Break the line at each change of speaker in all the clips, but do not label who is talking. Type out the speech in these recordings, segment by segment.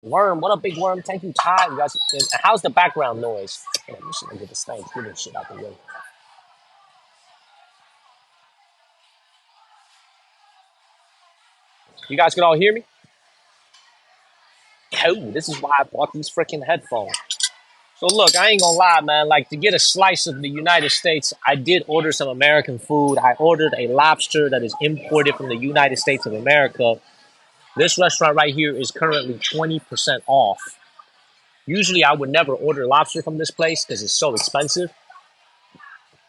Worm, what up, big worm? Thank you, Ty. You guys, how's the background noise? Hold on, I'm just gonna get this Thanksgiving shit out the way. You guys can all hear me? Oh, this is why I bought these freaking headphones. So look, I ain't gonna lie, man. Like to get a slice of the United States, I did order some American food. I ordered a lobster that is imported from the United States of America. This restaurant right here is currently 20% off. Usually, I would never order lobster from this place because it's so expensive,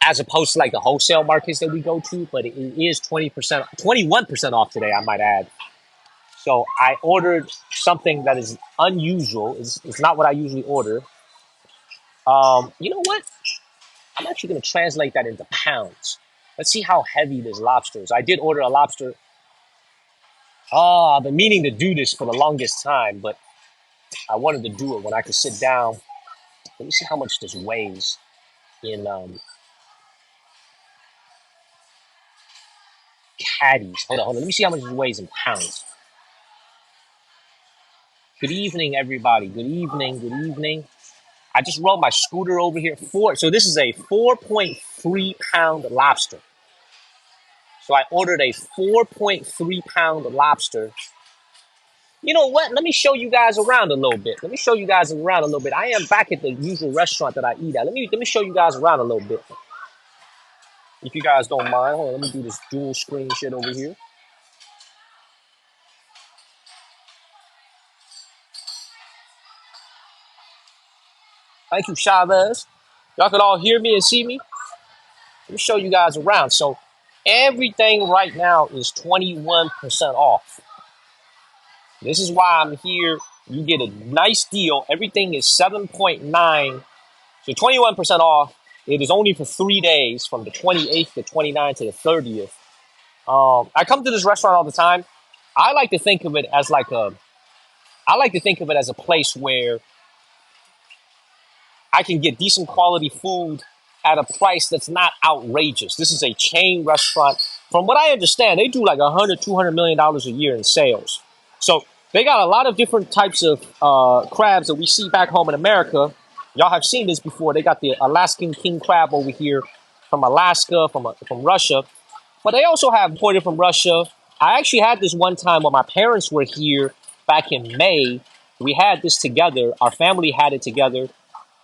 as opposed to like the wholesale markets that we go to. But it is 20%, 21% off today, I might add. So I ordered something that is unusual. It's not what I usually order. You know what? I'm actually going to translate that into pounds. Let's see how heavy this lobster is. I did order a lobster. Oh, I've been meaning to do this for the longest time, but I wanted to do it when I could sit down. Let me see how much this weighs in patties. Hold on, hold on. Let me see how much this weighs in pounds. Good evening, everybody. Good evening. Good evening. I just rode my scooter over here. So this is a 4.3 pound lobster. So I ordered a 4.3 pound lobster. You know what? Let me show you guys around a little bit. Let me show you guys around a little bit. I am back at the usual restaurant that I eat at. Let me show you guys around a little bit. If you guys don't mind. Hold on, let me do this dual screen shit over here. Thank you, Chavez. Y'all can all hear me and see me. Let me show you guys around. So everything right now is 21% off. This is why I'm here. You get a nice deal. Everything is 7.9. So 21% off. It is only for 3 days from the 28th to 29th to the 30th. I come to this restaurant all the time. I like to think of it as like a I like to think of it as a place where I can get decent quality food at a price that's not outrageous. This is a chain restaurant. From what I understand, they do like 100, $200 million a year in sales. So they got a lot of different types of crabs that we see back home in America. Y'all have seen this before. They got the Alaskan king crab over here from Alaska, from Russia. But they also have imported from Russia. I actually had this one time when my parents were here back in May. We had this together. Our family had it together.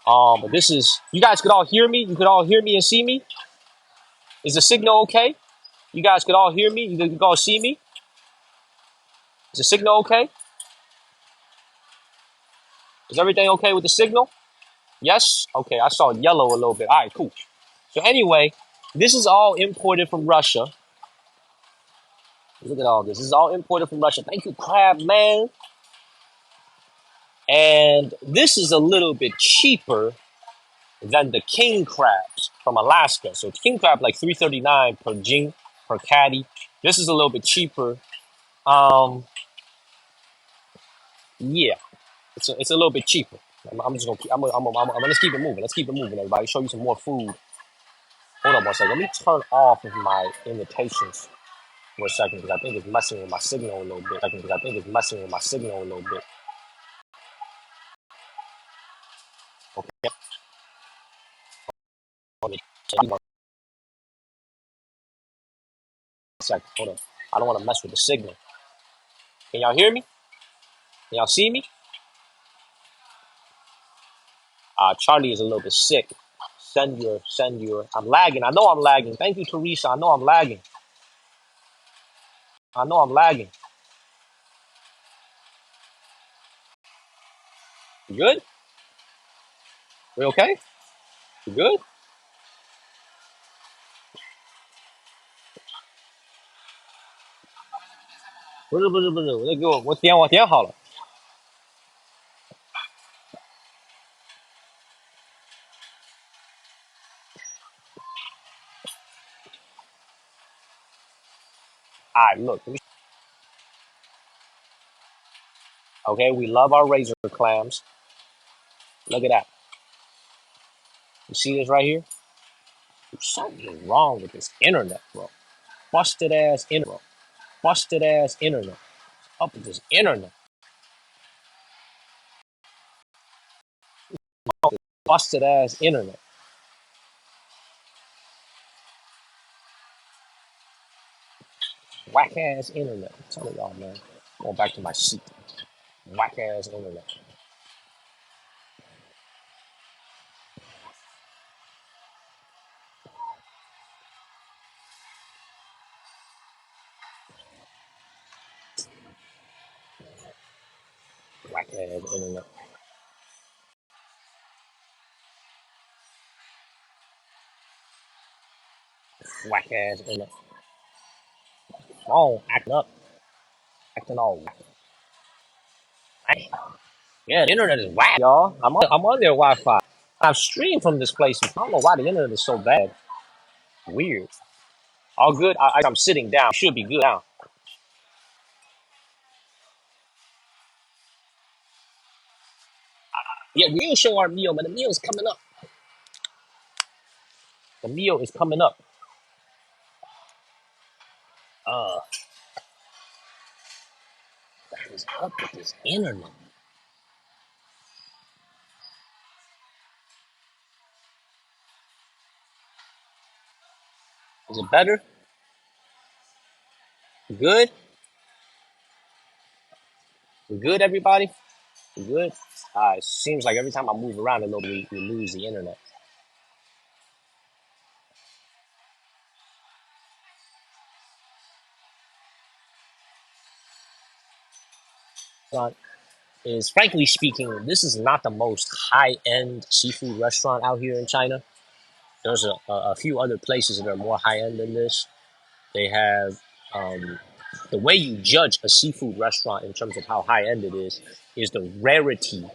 But this is, you guys could all hear me. You could all hear me and see me. Is the signal okay? You guys could all hear me. You could all see me. Is the signal okay? Is everything okay with the signal? Yes? Okay, I saw yellow a little bit. All right, cool. So anyway, this is all imported from Russia. Look at all this. This is all imported from Russia. Thank you, Crab Man. And this is a little bit cheaper than the king crabs from Alaska. So king crab like 339 per jing per caddy. This is a little bit cheaper. Um, yeah, it's a little bit cheaper. I'm just gonna keep, let's keep it moving. Let's keep it moving, everybody. Show you some more food. Hold on one second. Let me turn off my invitations for a second because I think it's messing with my signal a little bit. Okay. Hold on one second. Hold on. I don't want to mess with the signal. Can y'all hear me? Can y'all see me? Charlie is a little bit sick. Send your. I'm lagging. I know I'm lagging. Thank you, Teresa. I know I'm lagging. I know I'm lagging. You good? We okay? You good? 不是，我点好了。Look. Okay, we love our razor clams. Look at that. You see this right here? There's something wrong with this internet, bro. Busted ass internet. Busted ass internet. Up with this internet. busted ass internet. Whack ass internet. I'm telling y'all, man. Going back to my seat. Whack ass internet. Whack ass internet. Whack ass internet. Phone acting up. Acting all whack. Hey, yeah, the internet is whack, y'all. I'm on their Wi-Fi. I've streamed from this place. I don't know why the internet is so bad. Weird. All good. I'm sitting down. Should be good now. Yeah, we didn't show our meal, but the meal is coming up. The meal is coming up. Uh, what is up with this internet? Is it better? Good? We good, everybody? We good? Seems like every time I move around a little, we lose the internet. Restaurant is, frankly speaking, this is not the most high-end seafood restaurant out here in China. There's a few other places that are more high-end than this. They have um, the way you judge a seafood restaurant in terms of how high-end it is the rarity,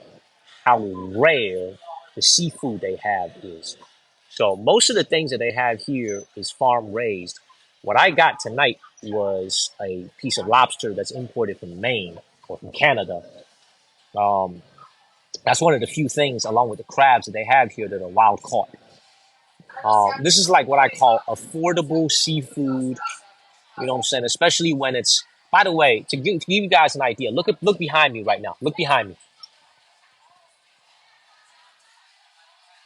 how rare the seafood they have is. So most of the things that they have here is farm raised. What I got tonight was a piece of lobster that's imported from Maine or from Canada. Um, that's one of the few things, along with the crabs, that they have here that are wild caught. This is like what I call affordable seafood. You know what I'm saying? Especially when it's. By the way, to give you guys an idea, look behind me right now. Look behind me.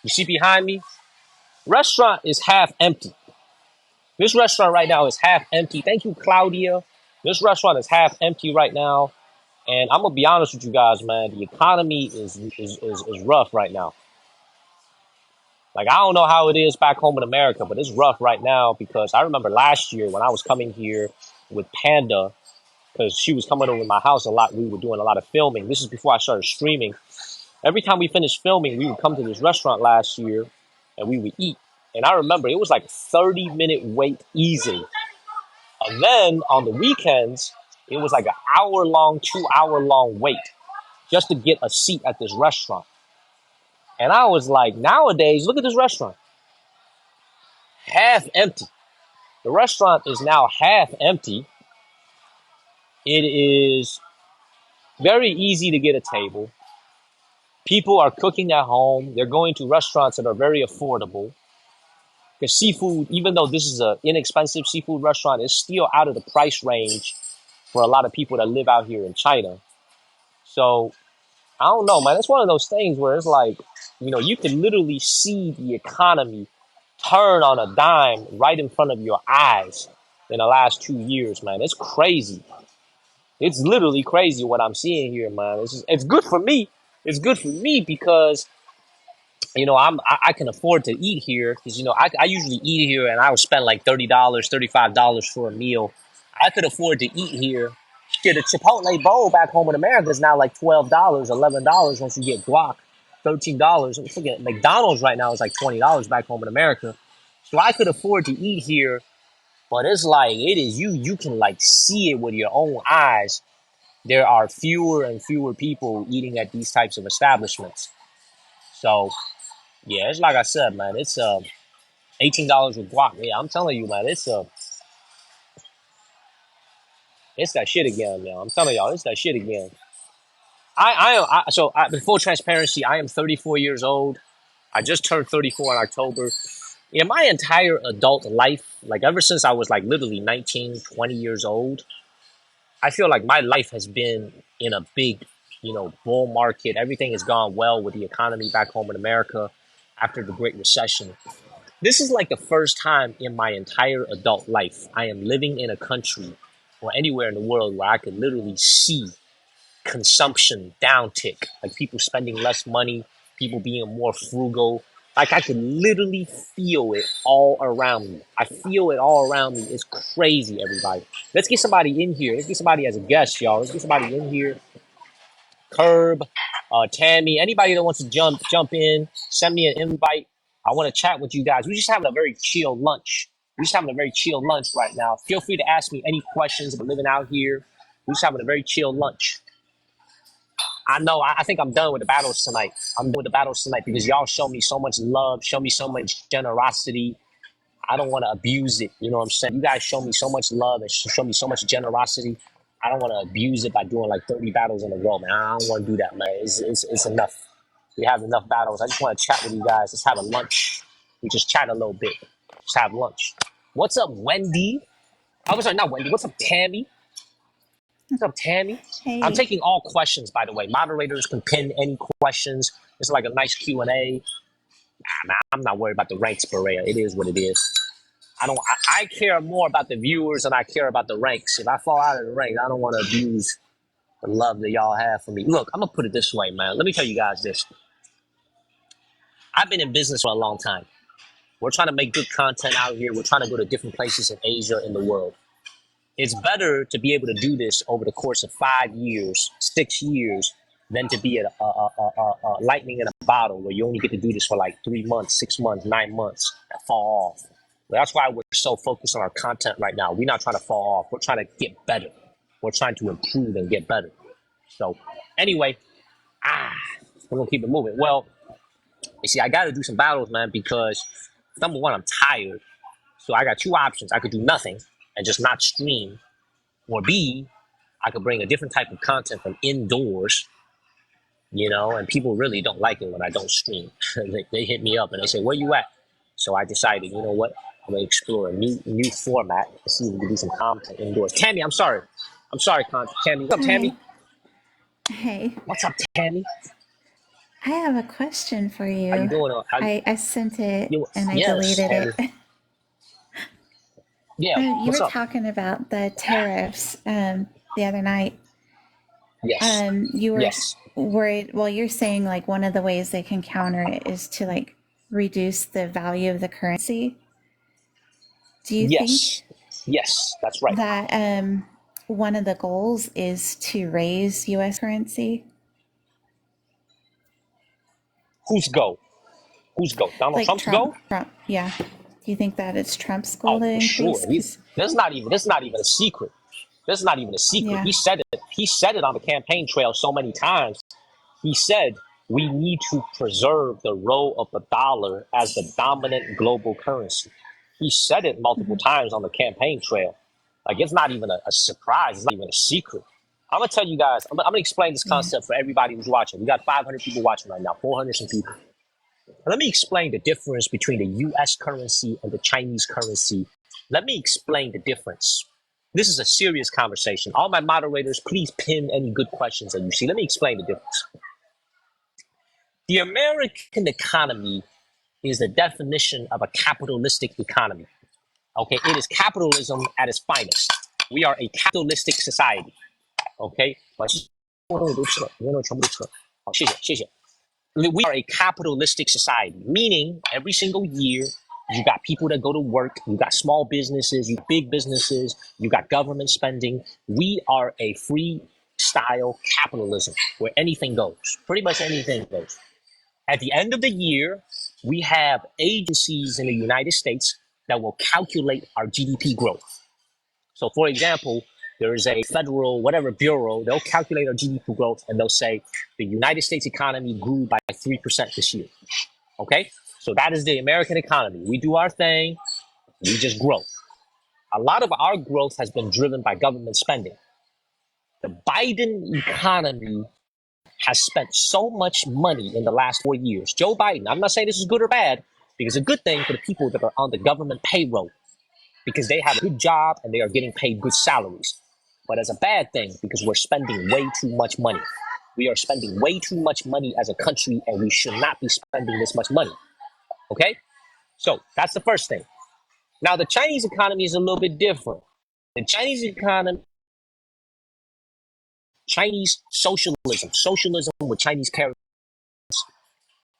You see behind me? Restaurant is half empty. This restaurant right now is half empty. Thank you, Claudia. This restaurant is half empty right now. And I'm gonna be honest with you guys, man. The economy is rough right now. Like I don't know how it is back home in America, but it's rough right now because I remember last year when I was coming here with Panda, because she was coming over to my house a lot. We were doing a lot of filming. This is before I started streaming. Every time we finished filming, we would come to this restaurant last year and we would eat. And I remember it was like a 30-minute wait easily. And then on the weekends, it was like an hour long, 2 hour long wait just to get a seat at this restaurant. And I was like, nowadays, look at this restaurant, half empty. The restaurant is now half empty. It is very easy to get a table. People are cooking at home. They're going to restaurants that are very affordable. Because seafood, even though this is an inexpensive seafood restaurant, is still out of the price range for a lot of people that live out here in China. So I don't know, man. It's one of those things where it's like, you can literally see the economy turn on a dime right in front of your eyes in the last 2 years, man. It's crazy. It's literally crazy what I'm seeing here, man. It's good for me. It's good for me because I can afford to eat here because I usually eat here and I would spend like $30, $35 for a meal. I could afford to eat here. Shit, a Chipotle bowl back home in America is now like $12, $11 once you get guac, $13. I'm forget McDonald's right now is like $20 back home in America. So I could afford to eat here, but it's like it is you can like see it with your own eyes. There are fewer and fewer people eating at these types of establishments. So yeah, it's like I said, man. It's $18 with guac. Yeah, I'm telling you, man. It's that shit again, man. I'm telling y'all, it's that shit again. Before transparency, I am 34 years old. I just turned 34 in October. In my entire adult life, like ever since I was like literally 19, 20 years old, I feel like my life has been in a big, bull market. Everything has gone well with the economy back home in America after the Great Recession. This is like the first time in my entire adult life I am living in a country or anywhere in the world where I could literally see consumption downtick, like people spending less money, people being more frugal. Like I could literally feel it all around me. I feel it all around me. It's crazy, everybody. Let's get somebody in here. Let's get somebody as a guest, y'all. Let's get somebody in here. Curb, Tammy, anybody that wants to jump in, send me an invite. I want to chat with you guys. We're just having a very chill lunch. We're just having a very chill lunch right now. Feel free to ask me any questions about living out here. We're just having a very chill lunch. I know. I think I'm done with the battles tonight. I'm done with the battles tonight because y'all show me so much love, show me so much generosity. I don't want to abuse it. You know what I'm saying? You guys show me so much love and show me so much generosity. I don't want to abuse it by doing like 30 battles in a row, man. I don't want to do that, man. It's enough. We have enough battles. I just want to chat with you guys. Let's have a lunch. We just chat a little bit. Just have lunch. What's up, Wendy? Oh, sorry, not Wendy. What's up, Tammy? What's up, Tammy? I'm
Hey,
taking all questions, by the way. Moderators can pin any questions. It's like a nice Q&A. Man, I'm not worried about the ranks, Berea. It is what it is. I care more about the viewers than I care about the ranks. If I fall out of the ranks, I don't want to abuse the love that y'all have for me. Look, I'm going to put it this way, man. Let me tell you guys this. I've been in business for a long time. We're trying to make good content out here. We're trying to go to different places in Asia, in the world. It's better to be able to do this over the course of 5 years, 6 years, than to be a lightning in a bottle where you only get to do this for like 3 months, 6 months, 9 months and fall off. That's why we're so focused on our content right now. We're not trying to fall off. We're trying to get better. We're trying to improve and get better. So anyway, we're going to keep it moving. Well, you see, I got to do some battles, man, because number one, I'm tired. So I got two options. I could do nothing and just not stream. Or B, I could bring a different type of content from indoors, and people really don't like it when I don't stream. They hit me up and they say, where you at? So I decided, you know what? I'm going to explore a new format to see if we can do some content indoors. Tammy, I'm sorry. Tammy. What's up,
hi.
Tammy?
Hey,
What's up, Tammy?
I have a question for
How you
you.
doing?
I sent it
You,
and I
yes,
deleted
Tammy.
it.
Yeah,
You
what's
were
up?
talking about the tariffs the other night.
Yes,
You were
yes,
worried. Well, you're saying like one of the ways they can counter it is to like reduce the value of the currency. Do you
yes,
think
yes, that's right.
that one of the goals is to raise U.S. currency?
Who's go? Who's go? Donald
Like
Trump's go?
Trump, yeah. Do you think that it's Trump's goal
Oh,
to
for sure.
increase? Because,
That's not even a secret. That's not even a secret.
yeah.
He said it. He said it on the campaign trail so many times. He said we need to preserve the role of the dollar as the dominant global currency. He said it multiple
Mhm.
times on the campaign trail. Like it's not even a surprise. It's not even a secret. I'm gonna tell you guys. I'm gonna explain this
Yeah.
concept for everybody who's watching. We got 500 people watching right now. 400 some people. Let me explain the difference between the US currency and the Chinese currency. Let me explain the difference. This is a serious conversation. All my moderators, please pin any good questions that you see. Let me explain the difference. The American economy is the definition of a capitalistic economy. Okay, it is capitalism at its finest. We are a capitalistic society. Okay, we are a capitalistic society, meaning every single year you got people that go to work, you got small businesses, you big businesses, you got government spending. We are a free style capitalism where anything goes, pretty much anything goes. At the end of the year, we have agencies in the United States that will calculate our GDP growth. So, for example, there is a federal whatever bureau. They'll calculate our GDP growth and they'll say the United States economy grew by 3% this year. Okay, so that is the American economy. We do our thing. We just grow. A lot of our growth has been driven by government spending. The Biden economy has spent so much money in the last 4 years. Joe Biden, I'm not saying this is good or bad, because it's a good thing for the people that are on the government payroll because they have a good job and they are getting paid good salaries. But as a bad thing because we're spending way too much money. We are spending way too much money as a country, and we should not be spending this much money. Okay? So that's the first thing. Now, the Chinese economy is a little bit different. The Chinese economy, Chinese socialism with Chinese characters,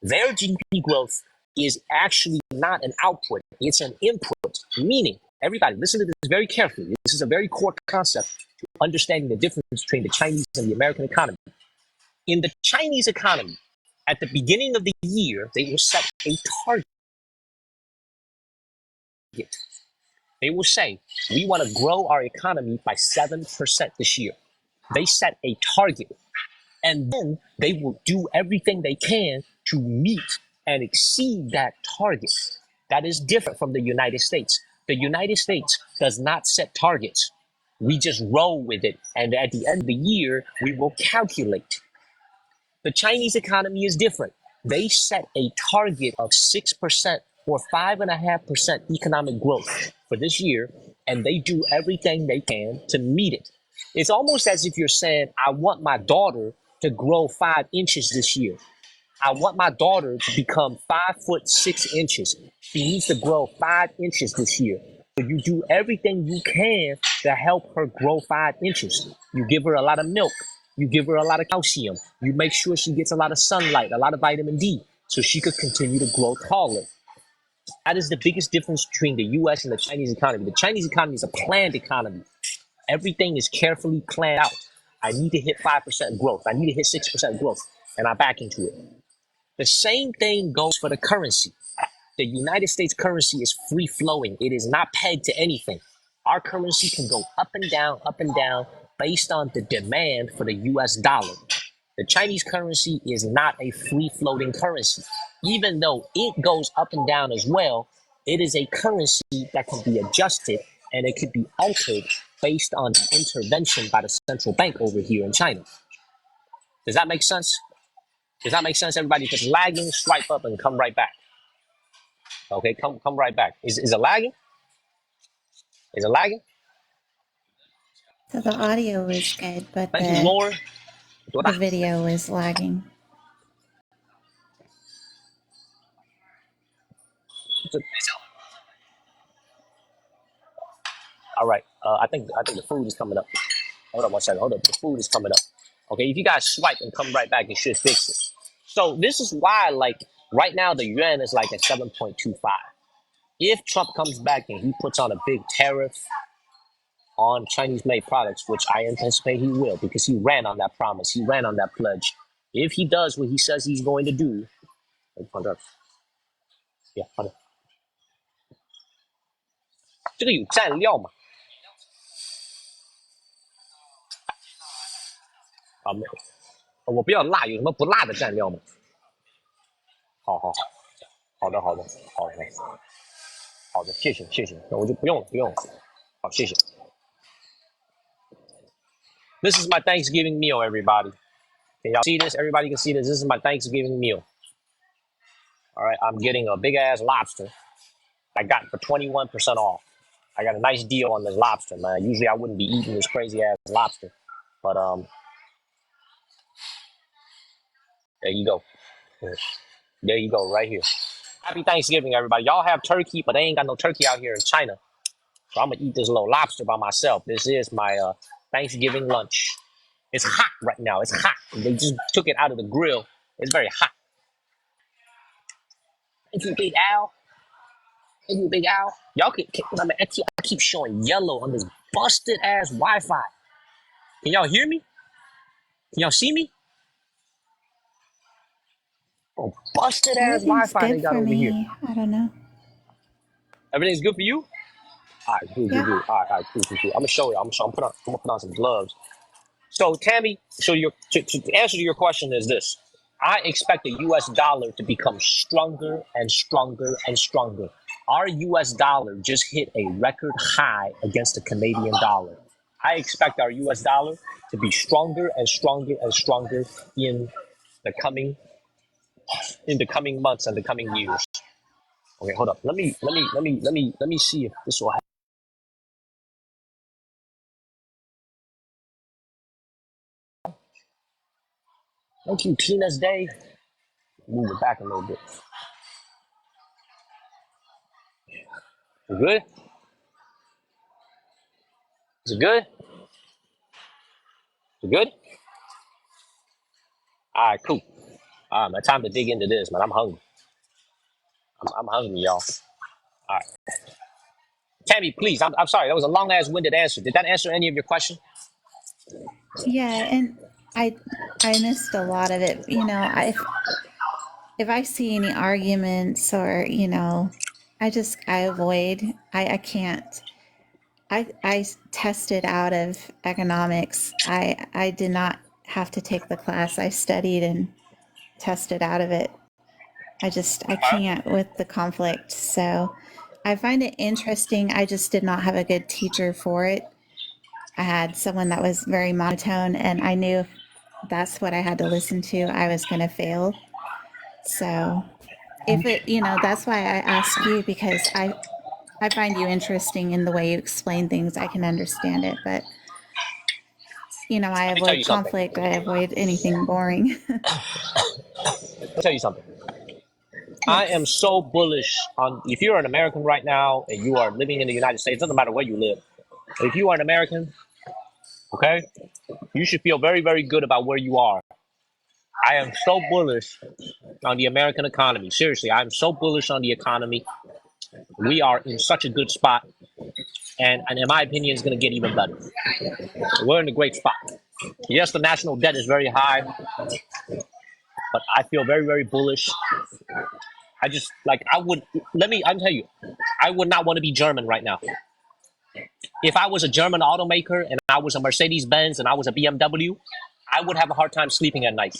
their GDP growth is actually not an output, it's an input. Meaning, everybody, listen to this very carefully. This is a very core concept to understanding the difference between the Chinese and the American economy. In the Chinese economy, at the beginning of the year, they will set a target. They will say, we want to grow our economy by 7% this year. They set a target. And then they will do everything they can to meet and exceed that target. That is different from the United States. The United States does not set targets. We just roll with it. And at the end of the year, we will calculate. The Chinese economy is different. They set a target of 6% or 5.5% economic growth for this year, and they do everything they can to meet it. It's almost as if you're saying, I want my daughter to grow 5 inches this year. I want my daughter to become 5'6". She needs to grow 5 inches this year. So you do everything you can to help her grow 5 inches. You give her a lot of milk. You give her a lot of calcium. You make sure she gets a lot of sunlight, a lot of vitamin D, so she could continue to grow taller. That is the biggest difference between the US and the Chinese economy. The Chinese economy is a planned economy. Everything is carefully planned out. I need to hit 5% growth. I need to hit 6% growth, and I back into it. The same thing goes for the currency. The United States currency is free flowing. It is not pegged to anything. Our currency can go up and down based on the demand for the US dollar. The Chinese currency is not a free floating currency. Even though it goes up and down as well, it is a currency that can be adjusted and it could be altered based on the intervention by the central bank over here in China. Does that make sense? Does that make sense, everybody? If it's lagging, swipe up and come right back. Okay, come right back. Is it lagging? Is it lagging?
So the audio is good, but
Thank you, Lauren.
the video is lagging.
All right. I think the food is coming up. Hold up 1 second. Hold up. The food is coming up. Okay, if you guys swipe and come right back, it should fix it. So this is why, like, right now the yuan is like at 7.25. If Trump comes back and he puts on a big tariff on Chinese-made products, which I anticipate he will, because he ran on that promise, he ran on that pledge. If he does what he says he's going to do, yeah, 这个有蘸料吗？啊，没有，我不要辣，有什么不辣的蘸料吗？好好好，好的好的好的好的，谢谢谢谢，那我就不用了不用了，好谢谢。This is my Thanksgiving meal, everybody. Can y'all see this? Everybody can see this. This is my Thanksgiving meal. All right, I'm getting a big ass lobster. I got it for 21% off. I got a nice deal on this lobster, man. Usually I wouldn't be eating this crazy ass lobster, but there you go. There you go, right here. Happy Thanksgiving, everybody. Y'all have turkey, but they ain't got no turkey out here in China. So I'm gonna eat this little lobster by myself. This is my Thanksgiving lunch. It's hot right now. It's hot. They just took it out of the grill. It's very hot. Thank you, Big Al. Thank you, Big Al. Y'all I keep showing yellow on this busted ass Wi-Fi. Can y'all hear me? Can y'all see me? Oh, busted ass
Everything's
Wi-Fi they
good
got
for
over here.
me. I don't know.
Everything's good for you? All right, good.
Yeah.
All right, cool. I'm gonna show you. I'm gonna put on some gloves. So Tammy, so to answer to your question is this: I expect the U.S. dollar to become stronger and stronger and stronger. Our U.S. dollar just hit a record high against the Canadian dollar. I expect our U.S. dollar to be stronger and stronger and stronger in the coming months and the coming years. Okay, hold up. Let me see if this will happen. Thank you, Tina's Day. Move it back a little bit. You good? Is it good? You good? All right, cool. All right, man. Time to dig into this, man. I'm hungry. I'm hungry, y'all. All right. Tammy, please. I'm sorry. That was a long ass winded answer. Did that answer any of your question?
Yeah, and I I missed a lot of it. If I see any arguments or, I avoid. I can't. I tested out of economics. I did not have to take the class. I studied and tested out of it. I can't with the conflict. So I find it interesting. I just did not have a good teacher for it. I had someone that was very monotone, and I knew if that's what I had to listen to, I was going to fail. So that's why I ask you, because I find you interesting in the way you explain things. I can understand it, but I
Let me tell
avoid
you something.
conflict. I avoid anything boring.
Let me tell you something. I am
Yes.
so bullish on if you're an American right now and you are living in the United States, it doesn't matter where you live. If you are an American, okay, you should feel very, very good about where you are. I am so bullish on the American economy. Seriously, I'm so bullish on the economy. We are in such a good spot. And in my opinion, it's going to get even better. We're in a great spot. Yes, the national debt is very high, but I feel very, very bullish. I just like I would I'll tell you, I would not want to be German right now. If I was a German automaker and I was a Mercedes Benz and I was a BMW, I would have a hard time sleeping at night.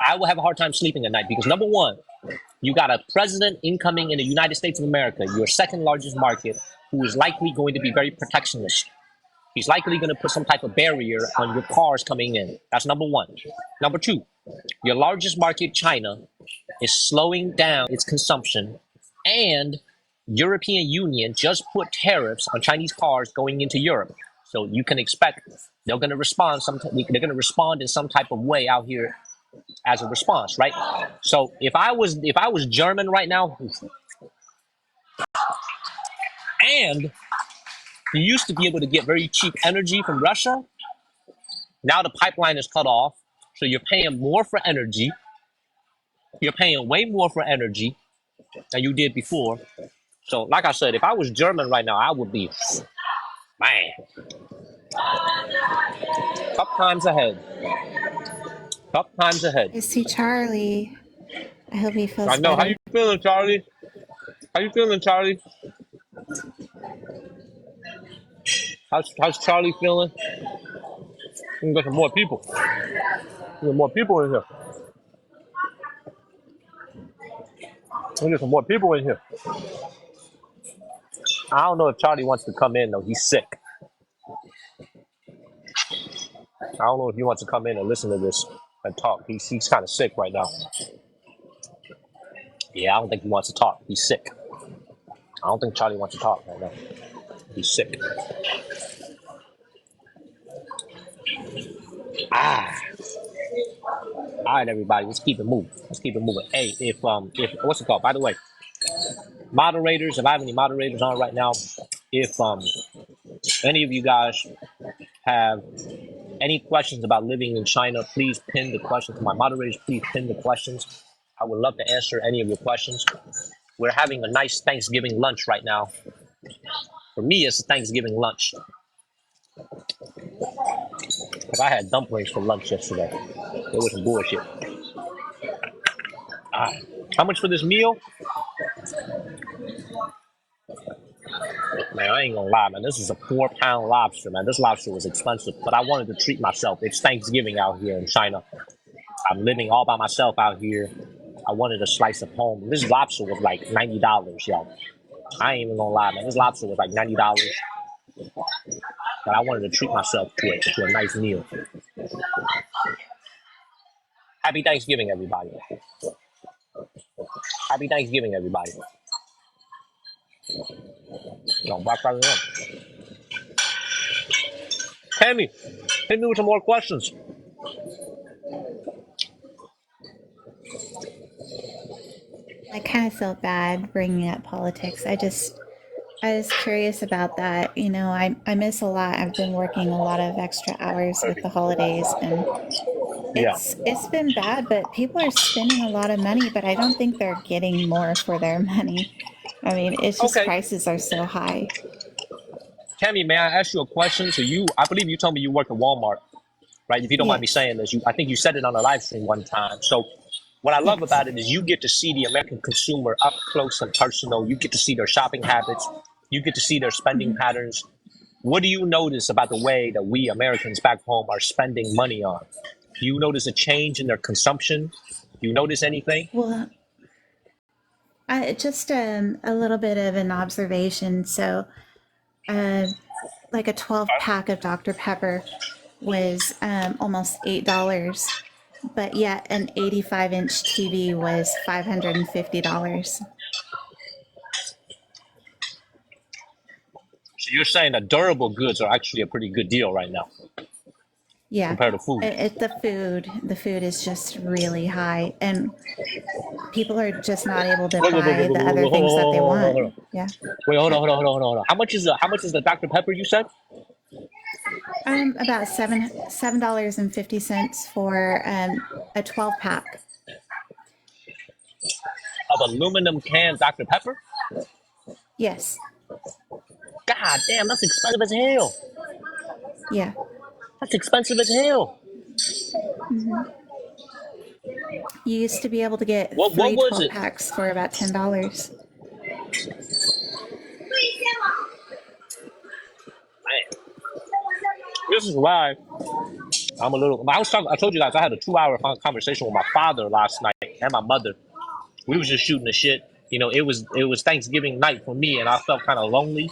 I would have a hard time sleeping at night because number one, you got a president incoming in the United States of America, your second largest market, who is likely going to be very protectionist. He's likely going to put some type of barrier on your cars coming in. That's number one. Number two, your largest market, China, is slowing down its consumption, and European Union just put tariffs on Chinese cars going into Europe. So you can expect they're going to respond. They're going to respond in some type of way out here as a response, right? So if I was German right now, and you used to be able to get very cheap energy from Russia, now the pipeline is cut off, so you're paying more for energy. You're paying way more for energy than you did before. So, like I said, if I was German right now, I would be, man, tough times ahead. Tough times ahead.
I see Charlie. I hope he
I
feels
know. How you
better.
feeling, Charlie? How you feeling, Charlie? How's Charlie feeling? We can get some more people. We get more people in here. We get some more people in here. I don't know if Charlie wants to come in though. He's sick. I don't know if he wants to come in and listen to this and talk. He's kind of sick right now. Yeah, I don't think he wants to talk. He's sick. I don't think Charlie wants to talk right now. He's sick. Ah. All right, everybody. Let's keep it moving. Let's keep it moving. Hey, if what's it called? By the way, moderators. If I have any moderators on right now, if any of you guys have any questions about living in China, please pin the questions. My moderators, please pin the questions. I would love to answer any of your questions. We're having a nice Thanksgiving lunch right now. For me, it's a Thanksgiving lunch. Because I had dumplings for lunch yesterday. It was some bullshit. All right. How much for this meal? Man, I ain't gonna lie, man. This is a 4 pound lobster, man. This lobster was expensive, but I wanted to treat myself. It's Thanksgiving out here in China. I'm living all by myself out here. I wanted a slice of home. This lobster was like $90, y'all. I ain't even gonna lie, man. This lobster was like $90, but I wanted to treat myself to a nice meal. Happy Thanksgiving, everybody. Happy Thanksgiving, everybody. Back right on. Tammy, hit me with some more questions.
I kind of feel bad bringing up politics. I was curious about that. You know, I miss a lot. I've been working a lot of extra hours with the holidays, and
Yeah.
it's been bad, but people are spending a lot of money, but I don't think they're getting more for their money. I mean, it's just
Okay.
prices are so high.
Tammy, may I ask you a question? So I believe you told me you work at Walmart, right? If you don't mind me
Yes.
saying this, I think you said it on a live stream one time. So what I love
Yes.
about it is you get to see the American consumer up close and personal. You get to see their shopping habits. You get to see their spending
Hmm.
patterns. What do you notice about the way that we Americans back home are spending money on? Do you notice a change in their consumption? Do you notice anything?
Well, just a little bit of an observation. So, uh, like a 12 pack of Dr. Pepper was almost $8, but yet an 85-inch TV was $550.
So you're saying that durable goods are actually a pretty good deal right now
Yeah,
compared to food.
the food is just really high, and people are just not able to
Wait, wait, wait, wait,
buy
wait,
the
wait,
other
wait,
things that they
hold on,
want.
hold on.
Yeah.
Wait, hold on,
Yeah.
hold on, hold on, hold on. How much is the Dr. Pepper you said?
About $7.50 for a 12 pack.
Of aluminum can Dr. Pepper?
Yes.
God damn, that's expensive as hell.
Yeah.
That's expensive as hell.
Hmm. You used to be able to get
What
three
was
12
it?
packs for about $10.
Man, this is why I'm a little. I was talking. I told you guys I had a 2-hour conversation with my father last night and my mother. We was just shooting the shit. You know, it was Thanksgiving night for me, and I felt kind of lonely.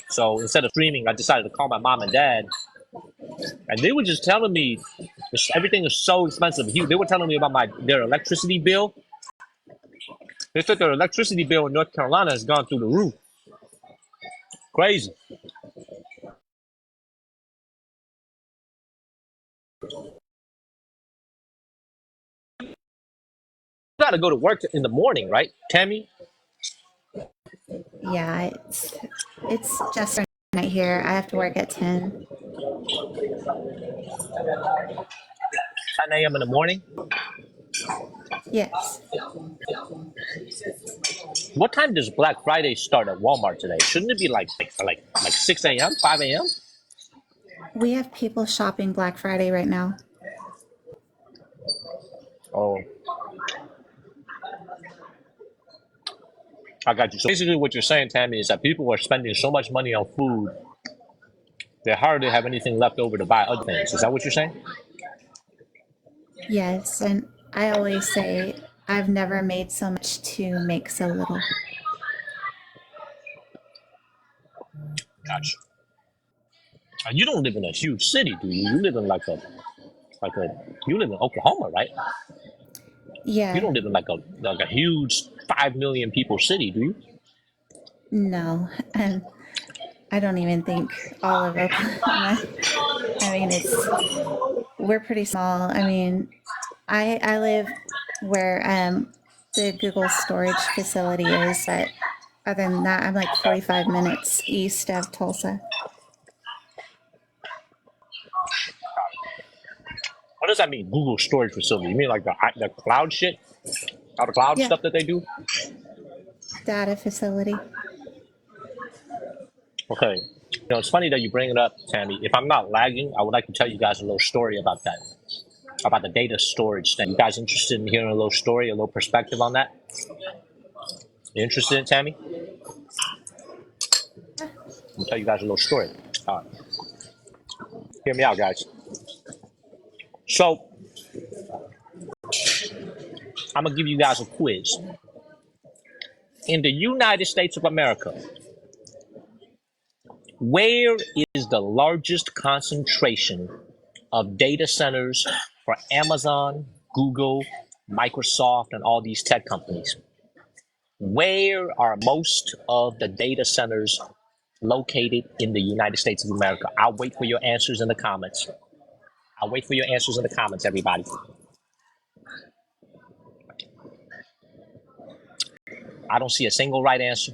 So instead of streaming, I decided to call my mom and dad, and they were just telling me everything is so expensive. They were telling me about their electricity bill. They said their electricity bill in North Carolina has gone through the roof. Crazy. You got to go to work in the morning, right, Tammy?
Yeah, it's just right here. I have to work at 10.
10 a.m. in the morning.
Yes.
What time does Black Friday start at Walmart today? Shouldn't it be like 6 a.m., 5 a.m.?
We have people shopping Black Friday right now.
Oh, I got you. So basically, what you're saying, Tammy, is that people are spending so much money on food, they hardly have anything left over to buy other things. Is that what you're saying?
Yes, and I always say I've never made so much to make so little.
Gotcha. You don't live in a huge city, do you? You live in you live in Oklahoma, right? You
Yeah.
don't live in like a huge 5 million people city, do you?
No. And I don't even think all of Oklahoma. I mean, we're pretty small. I mean, I live where the Google storage facility is, but other than that, I'm like 45 minutes east of Tulsa.
What does that mean? Google storage facility? You mean like the cloud shit? All the cloud
Yeah,
stuff that they do?
data facility.
Okay. It's funny that you bring it up, Tammy. If I'm not lagging, I would like to tell you guys a little story about that, about the data storage thing. You guys interested in hearing a little story, a little perspective on that? You interested in Tammy?
Yeah.
I'm gonna tell you guys a little story. All right. Hear me out, guys. So I'm gonna give you guys a quiz. In the United States of America, where is the largest concentration of data centers for Amazon, Google, Microsoft, and all these tech companies? Where are most of the data centers located in the United States of America? I'll wait for your answers in the comments. I'll wait for your answers in the comments, everybody. I don't see a single right answer.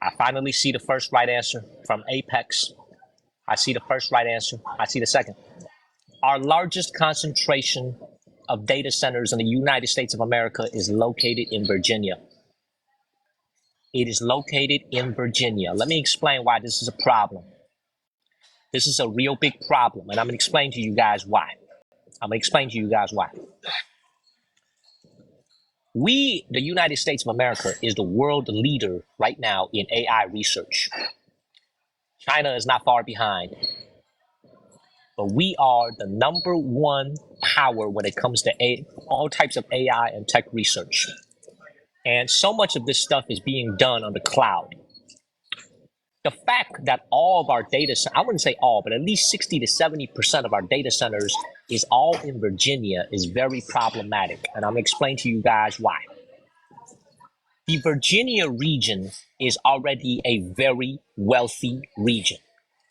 I finally see the first right answer from Apex. I see the first right answer. I see the second. Our largest concentration of data centers in the United States of America is located in Virginia. It is located in Virginia. Let me explain why this is a problem. This is a real big problem, and I'm going to explain to you guys why. We, the United States of America, is the world leader right now in AI research. China is not far behind. But we are the number one power when it comes to all types of AI and tech research. And so much of this stuff is being done on the cloud. The fact that all of our data, I wouldn't say all, but at least 60 to 70% of our data centers is all in Virginia is very problematic. And I'm going to explain to you guys why. The Virginia region is already a very wealthy region.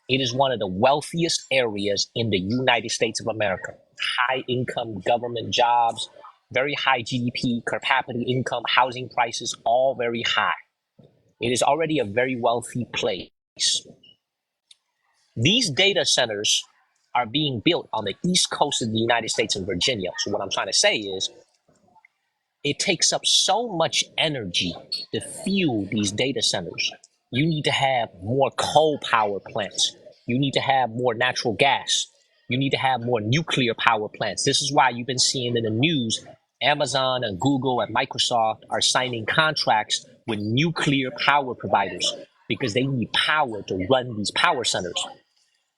It is one of the wealthiest areas in the United States of America. High income government jobs, very high GDP, per capita income, housing prices, all very high. It is already a very wealthy place. These data centers are being built on the east coast of the United States in Virginia. So what I'm trying to say is it takes up so much energy to fuel these data centers. You need to have more coal power plants. You need to have more natural gas. You need to have more nuclear power plants. This is why you've been seeing in the news, Amazon and Google and Microsoft are signing contracts with nuclear power providers because they need power to run these power centers.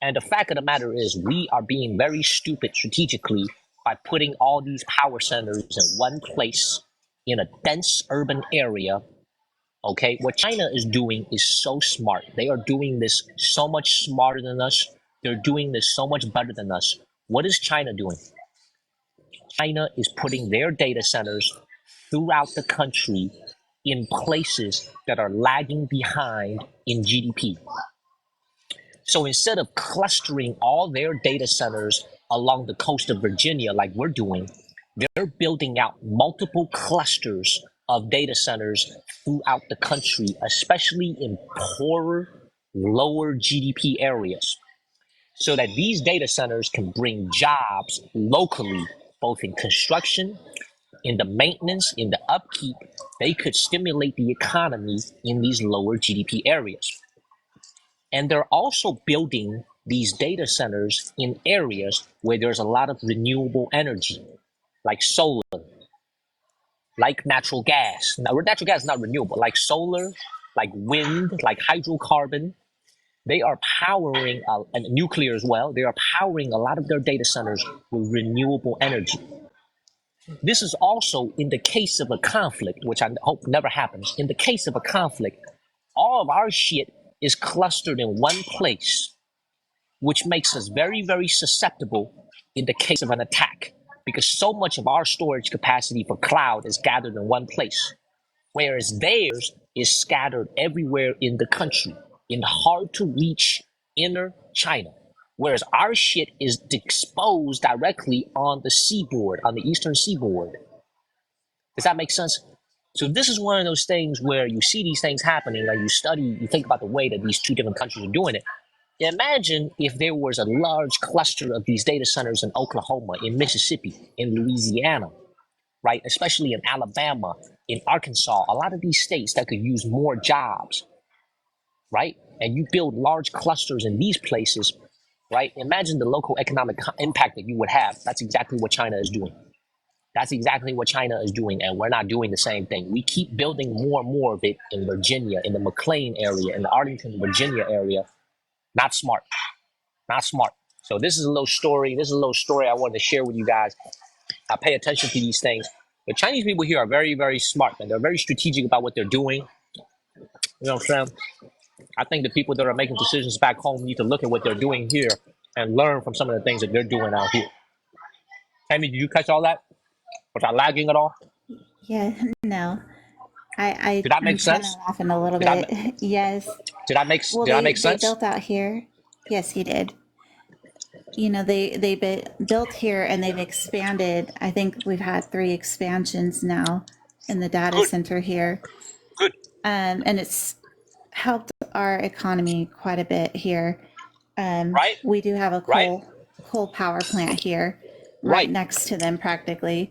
And the fact of the matter is we are being very stupid strategically by putting all these power centers in one place in a dense urban area. Okay, what China is doing is so smart. They are doing this so much smarter than us. They're doing this so much better than us. What is China doing? China is putting their data centers throughout the country in places that are lagging behind in GDP. So instead of clustering all their data centers along the coast of Virginia like we're doing, they're building out multiple clusters of data centers throughout the country, especially in poorer, lower GDP areas, so that these data centers can bring jobs locally, both in construction, in the maintenance, in the upkeep. They could stimulate the economy in these lower GDP areas. And they're also building these data centers in areas where there's a lot of renewable energy, like solar, like natural gas. Now, natural gas is not renewable, like solar, like wind, like hydrocarbon. They are powering, and nuclear as well, they are powering a lot of their data centers with renewable energy. This is also in the case of a conflict, which I hope never happens. In the case of a conflict, all of our shit is clustered in one place, which makes us very, very susceptible in the case of an attack, because so much of our storage capacity for cloud is gathered in one place, whereas theirs is scattered everywhere in the country, in hard to reach inner China, whereas our shit is exposed directly on the seaboard, on the eastern seaboard. Does that make sense? So this is one of those things where you see these things happening, like you study, you think about the way that these two different countries are doing it. Imagine if there was a large cluster of these data centers in Oklahoma, in Mississippi, in Louisiana, right? Especially in Alabama, in Arkansas, a lot of these states that could use more jobs, right? And you build large clusters in these places, right? Imagine the local economic impact that you would have. That's exactly what China is doing. That's exactly what China is doing, and we're not doing the same thing. We keep building more and more of it in Virginia, in the McLean area, in the Arlington, Virginia area. Not smart. Not smart. So this is a little story. This is a little story I wanted to share with you guys. I pay attention to these things. The Chinese people here are very, very smart, and they're very strategic about what they're doing. You know what I'm saying? I think the people that are making decisions back home need to look at what they're doing here and learn from some of the things that they're doing out here. Tammy, did you catch all that? Was I lagging at all?
Yeah, no.
Did that
I'm
make
kind of
sense?
laughing a little
Did I
bit. Yes. Well,
did I make
they
sense?
built out here. Yes, you did. Built here and they've expanded. I think we've had 3 expansions now, in the data
Good,
center here.
good.
And it's helped our economy quite a bit here.
Right,
We do have a
right,
coal power plant here, right
right.
next to them practically.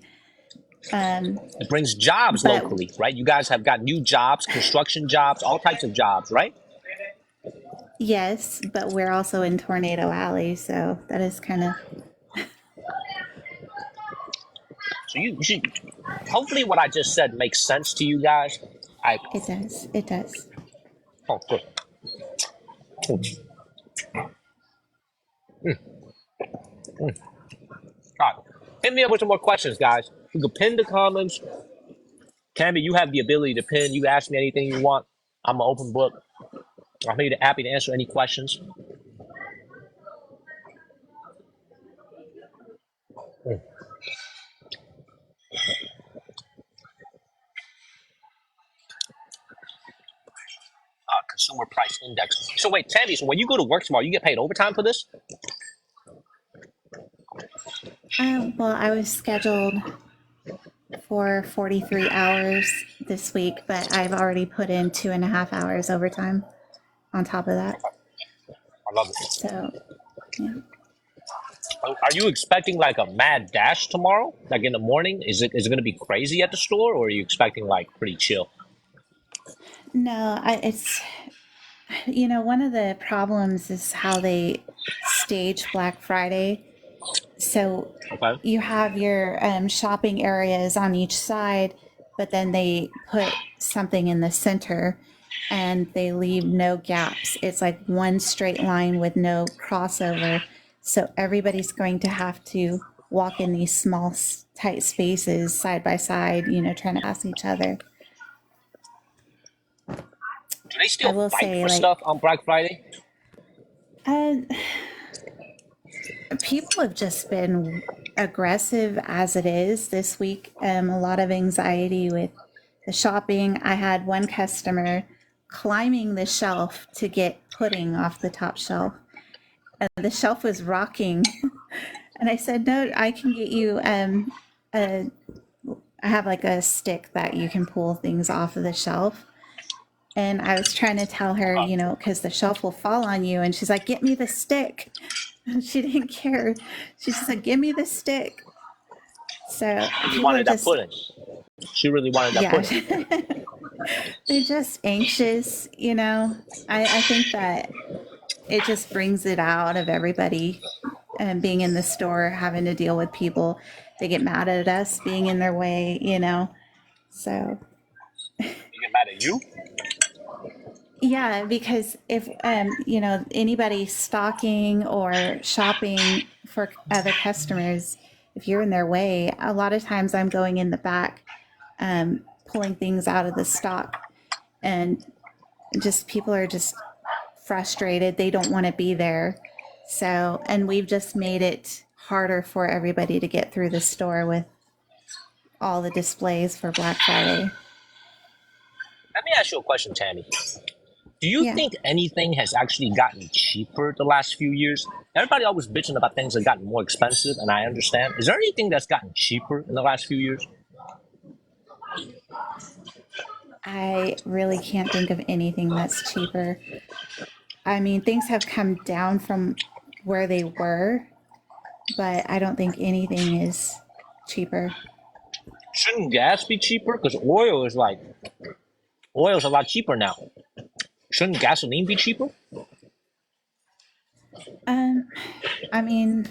Um,
It brings jobs
but
locally, right? You guys have got new jobs, construction jobs, all types of jobs, right?
yes, but we're also in Tornado Alley, so that is kind of
So you should. Hopefully, what I just said makes sense to you guys. I
it does. It does.
oh good. Mm, mm. All right. Hit me up with some more questions, guys. You can pin the comments. Tammy, you have the ability to pin. You ask me anything you want. I'm an open book. I'm happy to answer any questions. Mm. Consumer price index. So wait, Tammy. So when you go to work tomorrow, you get paid overtime for this?
Well, I was scheduled for 43 hours this week, but I've already put in 2.5 hours overtime on top of that.
I love it.
So, yeah.
Are you expecting like a mad dash tomorrow? Like in the morning? Is it going to be crazy at the store, or are you expecting like pretty chill?
No, it's, one of the problems is how they stage Black Friday. So
Okay.
you have your shopping areas on each side, but then they put something in the center and they leave no gaps. It's like one straight line with no crossover. So everybody's going to have to walk in these small, tight spaces side by side, trying to pass each other.
Do they
I
still
will
fight
say,
for stuff
like,
on Black Friday?
uh, people have just been aggressive as it is this week. A lot of anxiety with the shopping. I had one customer climbing the shelf to get pudding off the top shelf. The shelf was rocking. And I said, no, I can get you a I have like a stick that you can pull things off of the shelf. And I was trying to tell her, because the shelf will fall on you. And she's like, get me the stick. She didn't care. She just said, give me the stick. So
Really
people are
wanted that
just,
pudding. She really wanted that
yeah,
pudding.
they're just anxious. I think that it just brings it out of everybody and being in the store, having to deal with people. They get mad at us being in their way. So,
They get mad at you?
yeah, because if, anybody stocking or shopping for other customers, if you're in their way, a lot of times I'm going in the back, pulling things out of the stock, and just people are just frustrated. They don't want to be there. So, and we've just made it harder for everybody to get through the store with all the displays for Black Friday.
Let me ask you a question, Tammy. Do you
Yeah.
think anything has actually gotten cheaper the last few years? Everybody always bitching about things that gotten more expensive, and I understand. Is there anything that's gotten cheaper in the last few years?
I really can't think of anything that's cheaper. I mean, things have come down from where they were, but I don't think anything is cheaper.
Shouldn't gas be cheaper? Because oil's a lot cheaper now. Shouldn't gasoline be cheaper?
Um, I mean,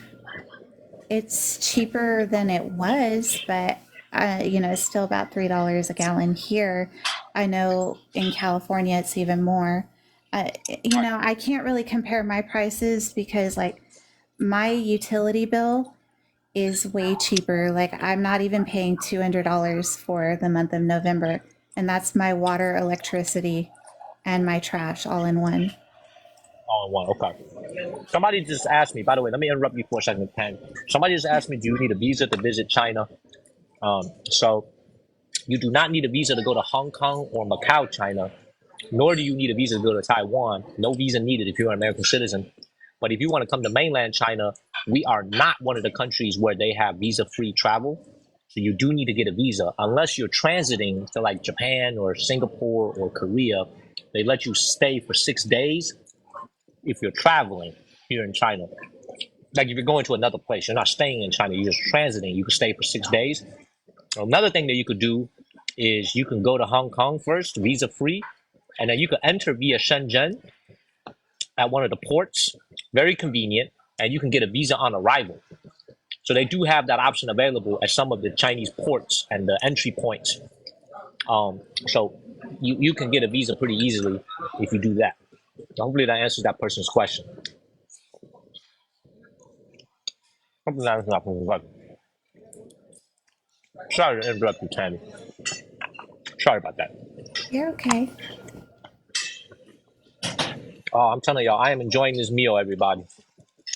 it's cheaper than it was, but it's still about $3 a gallon here. I know in California it's even more. I can't really compare my prices because like my utility bill is way cheaper. Like I'm not even paying $200 for the month of November, and that's my water, electricity, and my trash all in one.
All in one, okay. Somebody just asked me, by the way, let me interrupt you for a second, Ken. Somebody just asked me, do you need a visa to visit China? So you do not need a visa to go to Hong Kong or Macau, China, nor do you need a visa to go to Taiwan. No visa needed if you're an American citizen. But if you want to come to mainland China, we are not one of the countries where they have visa-free travel. So you do need to get a visa unless you're transiting to like Japan or Singapore or Korea. They let you stay for 6 days if you're traveling here in China. Like if you're going to another place, you're not staying in China, you're just transiting. You can stay for 6 days. Another thing that you could do is you can go to Hong Kong first, visa free, and then you can enter via Shenzhen at one of the ports. Very convenient, and you can get a visa on arrival. So they do have that option available at some of the Chinese ports and the entry points. So you can get a visa pretty easily if you do that. Hopefully that answers that person's question. Hopefully that answers that person's question. Sorry to interrupt you, Tammy. Sorry about that.
You're okay.
Oh, I'm telling y'all, I am enjoying this meal, everybody.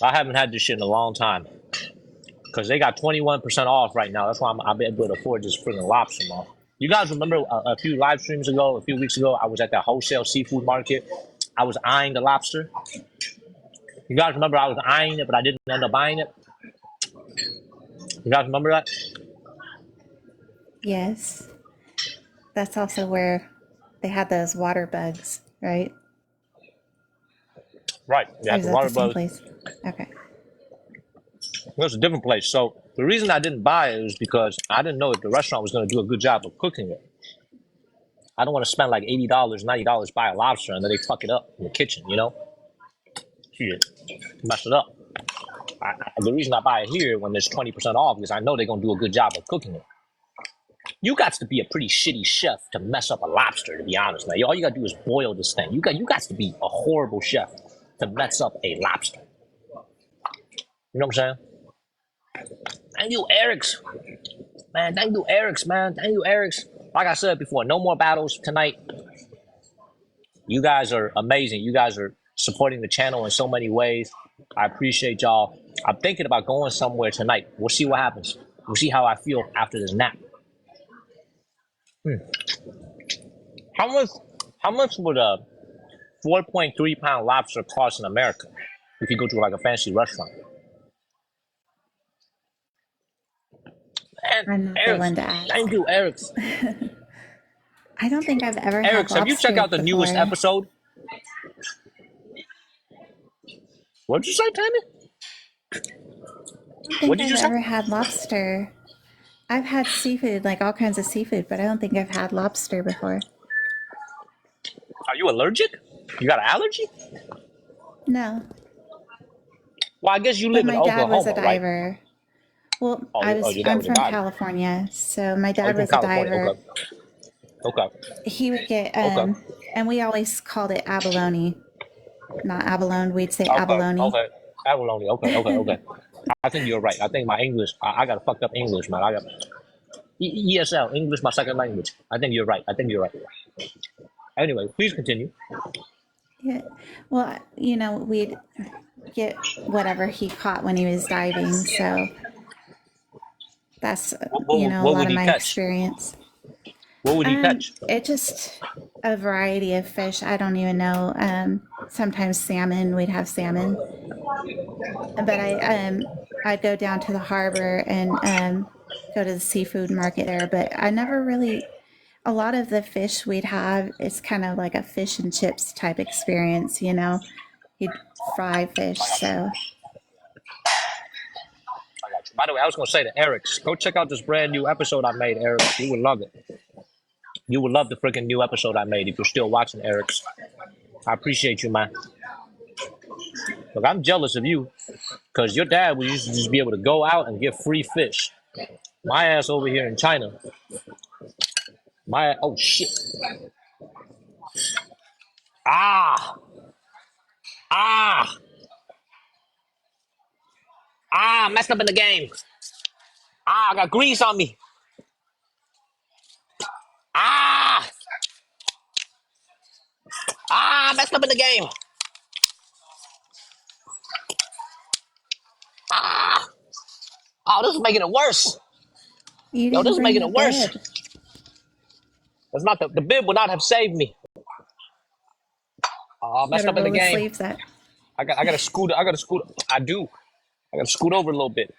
I haven't had this shit in a long time because they got 21% off right now. That's why I'll be able to afford this freaking lobster, man. You guys remember a few live streams ago, a few weeks ago, I was at that wholesale seafood market. I was eyeing the lobster. You guys remember I was eyeing it, but I didn't end up buying it? You guys remember that?
Yes. That's also where they had those water bugs, right?
Right.
Or
Yeah,
is
the
that the
water
same
bug.
place? Okay.
It was a different place. So the reason I didn't buy it was because I didn't know if the restaurant was going to do a good job of cooking it. I don't want to spend like $80, $90 buy a lobster and then they fuck it up in the kitchen, you know? Shit, mess it up. The reason I buy it here when there's 20% off is I know they're going to do a good job of cooking it. You got to be a pretty shitty chef to mess up a lobster, to be honest, man. All you got to do is boil this thing. You got to be a horrible chef to mess up a lobster. You know what I'm saying? Thank you, Eric's. Man, thank you, Eric's, man. Thank you, Eric's. Like I said before, no more battles tonight. You guys are amazing. You guys are supporting the channel in so many ways. I appreciate y'all. I'm thinking about going somewhere tonight. We'll see what happens. We'll see how I feel after this nap. How much would a 4.3-pound lobster cost in America if you go to like a fancy restaurant? And
I'm not the
Eric's,
one to
thank
ask.
you, Eric's.
I don't think I've ever had
Eric's, have you checked
lobster
out the newest
before.
episode? What'd you say, Tammy?
I don't
What
think
did
I've
you say?
ever had lobster. I've had seafood, like all kinds of seafood, but I don't think I've had lobster before.
Are you allergic? You got an allergy?
No.
Well, I guess you
But
live in
my dad was a
Oklahoma, right?
diver. Well,
Your dad
I'm
was a
from
diver.
California, so my
Oh,
dad
you're from
was a
California.
diver.
Okay. Okay.
He would get
Okay.
and we always called it abalone, not abalone. We'd say
Okay.
abalone.
Okay. Abalone. Okay. Okay. Okay. I think you're right. I think my English, I got a fucked up English, man. I got ESL, English, my second language. I think you're right. I think you're right. Anyway, please continue.
Yeah. Well, we'd get whatever he caught when he was diving, so that's a
What
lot
would
of
he
my
catch?
experience.
What would he catch?
It just a variety of fish. I don't even know. Sometimes salmon. We'd have salmon, but I'd go down to the harbor and go to the seafood market there. But I never really. A lot of the fish we'd have is kind of like a fish and chips type experience. He'd fry fish. So
I got you. By the way, I was going to say to Eric, go check out this brand new episode I made, Eric. You would love it. You would love the freaking new episode I made if you're still watching, Eric's. I appreciate you, man. Look, I'm jealous of you because your dad would used to just be able to go out and get free fish. My ass over here in China. Oh shit. Ah, ah, messed up in the game. I got grease on me. Ah, messed up in the game. Ah, oh, this is making it worse.
you
Yo,
didn't
this is
bring
making
the
it worse.
bib.
That's not the bib would not have saved me. Oh, messed
Gotta
up in the
roll the
game.
sleeves up.
I got to scoot. I do. I got to scoot over a little bit.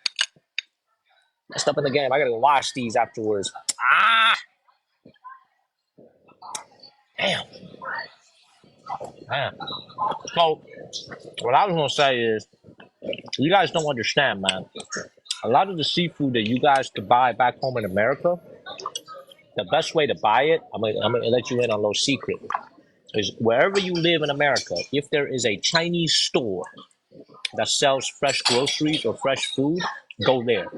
Messed up in the game. I gotta go wash these afterwards. Ah, damn, man. So what I was gonna say is, you guys don't understand, man. A lot of the seafood that you guys could buy back home in America, the best way to buy it, I'm gonna let you in on a little secret, is wherever you live in America, if there is a Chinese store that sells fresh groceries or fresh food, go there.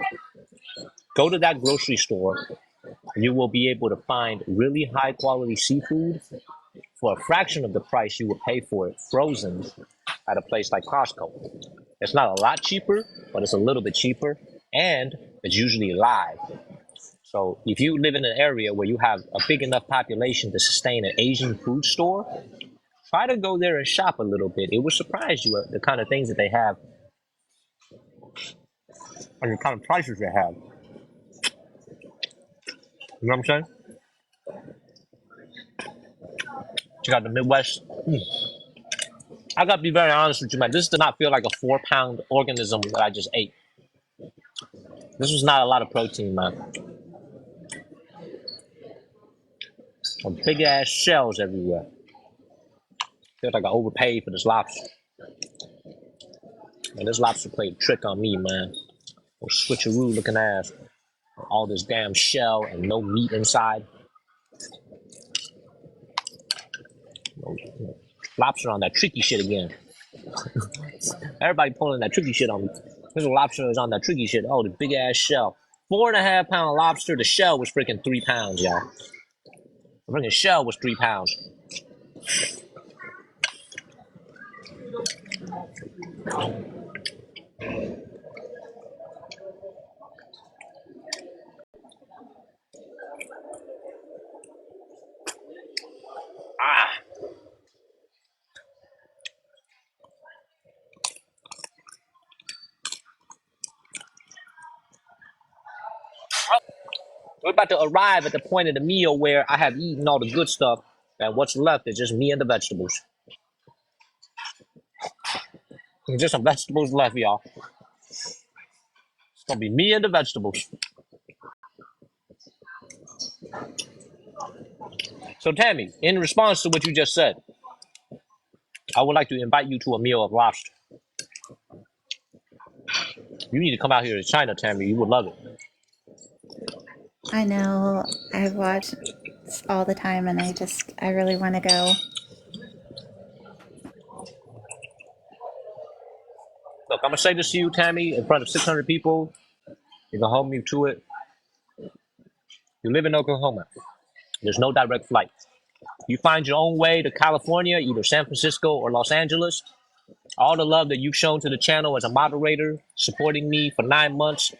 Go to that grocery store. You will be able to find really high quality seafood for a fraction of the price you would pay for it frozen at a place like Costco. It's not a lot cheaper, but it's a little bit cheaper, and it's usually live. So if you live in an area where you have a big enough population to sustain an Asian food store, try to go there and shop a little bit. It will surprise you at the kind of things that they have and the kind of prices they have. You know what I'm saying? Check out the Midwest. I gotta be very honest with you, man. This did not feel like a 4-pound organism that I just ate. This was not a lot of protein, man. Big ass shells everywhere. Feels like I overpaid for this lobster. Man, this lobster played a trick on me, man. Oh, switcheroo looking ass. All this damn shell and no meat inside. Lobster on that tricky shit again. Everybody pulling that tricky shit on me. This lobster is on that tricky shit. Oh, the big ass shell. 4.5-pound lobster. The shell was freaking 3 pounds, y'all. The freaking shell was 3 pounds. Ah. We're about to arrive at the point of the meal where I have eaten all the good stuff, and what's left is just me and the vegetables. There's just some vegetables left, y'all. It's gonna be me and the vegetables. So, Tammy, in response to what you just said, I would like to invite you to a meal of lobster. You need to come out here to China, Tammy. You would love it.
I know. I watch all the time, and I really want to go.
Look, I'm gonna say this to you, Tammy, in front of 600 people. You can hold me to it. You live in Oklahoma. There's no direct flight. You find your own way to California, either San Francisco or Los Angeles. All the love that you've shown to the channel as a moderator, supporting me for 9 months,